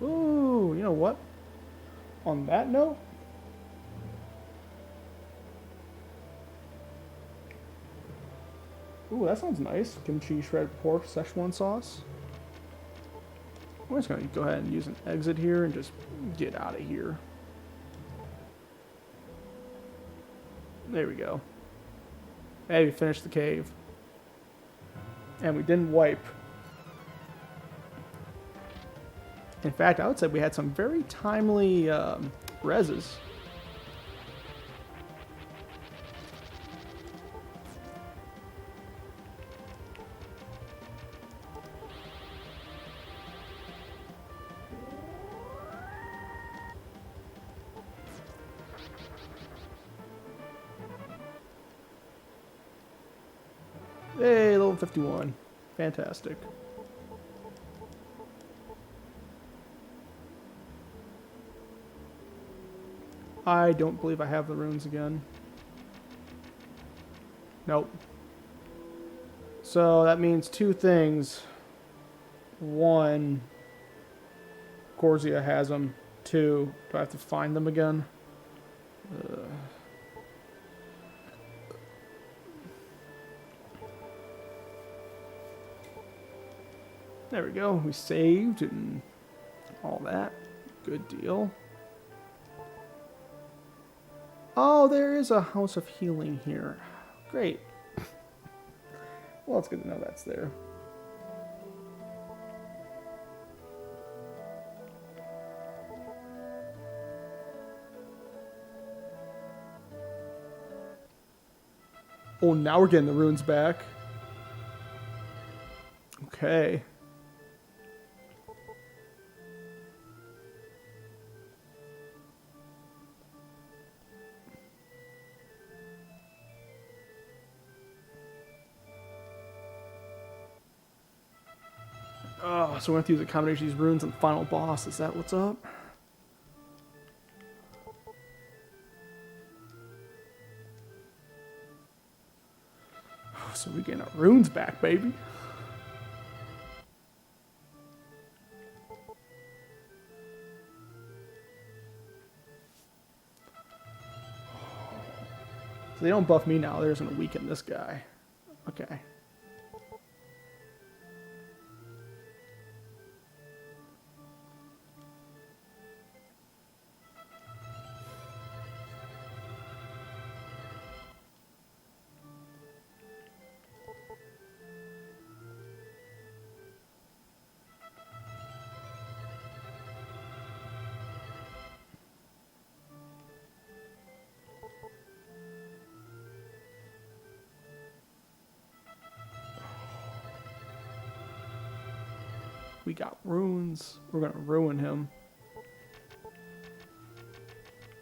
[SPEAKER 2] Ooh, you know what? On that note, ooh, that sounds nice. Kimchi shredded pork, Szechuan sauce. I'm just gonna go ahead and use an exit here and just get out of here. There we go. Hey, we finished the cave. And we didn't wipe. In fact, I would say we had some very timely reses. Hey, level 51. Fantastic. I don't believe I have the runes again. Nope. So that means two things. One, Gorzia has them. Two, do I have to find them again? There we go. We saved and all that. Good deal. Oh, there is a house of healing here. Great. Well, it's good to know that's there. Oh, now we're getting the runes back. Okay. Oh, so we have to use a combination of these runes on the final boss. Is that what's up? Oh, so we're getting our runes back, baby. So they don't buff me now. They're just going to weaken this guy. Okay. We got runes. We're gonna ruin him.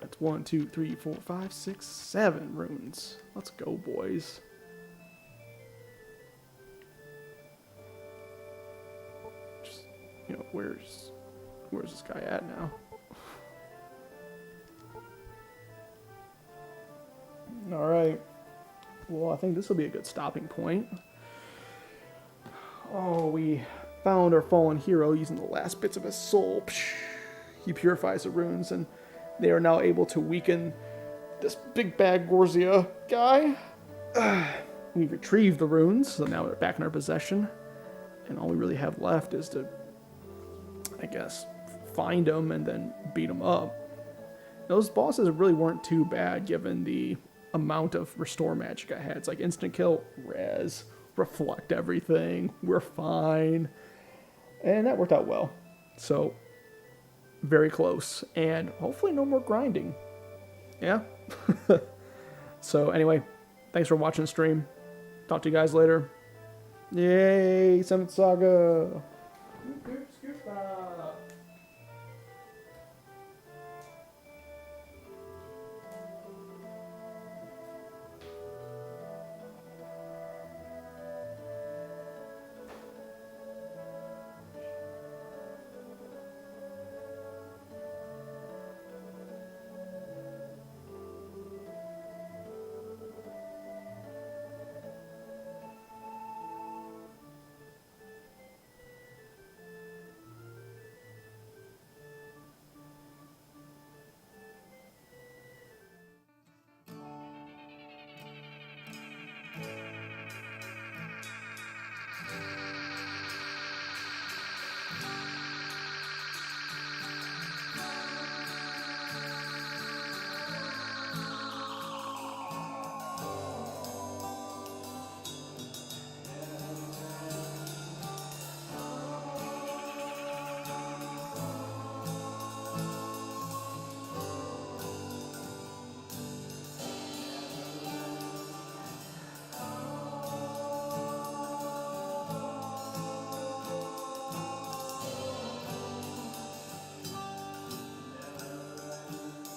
[SPEAKER 2] That's 1, 2, 3, 4, 5, 6, 7 runes. Let's go, boys. Just, you know, where's this guy at now? All right. Well, I think this will be a good stopping point. Oh, we found our fallen hero using the last bits of his soul. He purifies the runes, and they are now able to weaken this big bad Gorzia guy. We retrieved the runes, so now they're back in our possession. And all we really have left is to, I guess, find them and then beat them up. Those bosses really weren't too bad given the amount of restore magic I had. It's like instant kill, res, reflect everything, we're fine. And that worked out well. So, very close. And hopefully no more grinding. Yeah? So anyway, Thanks for watching the stream. Talk to you guys later. Yay, 7th Saga.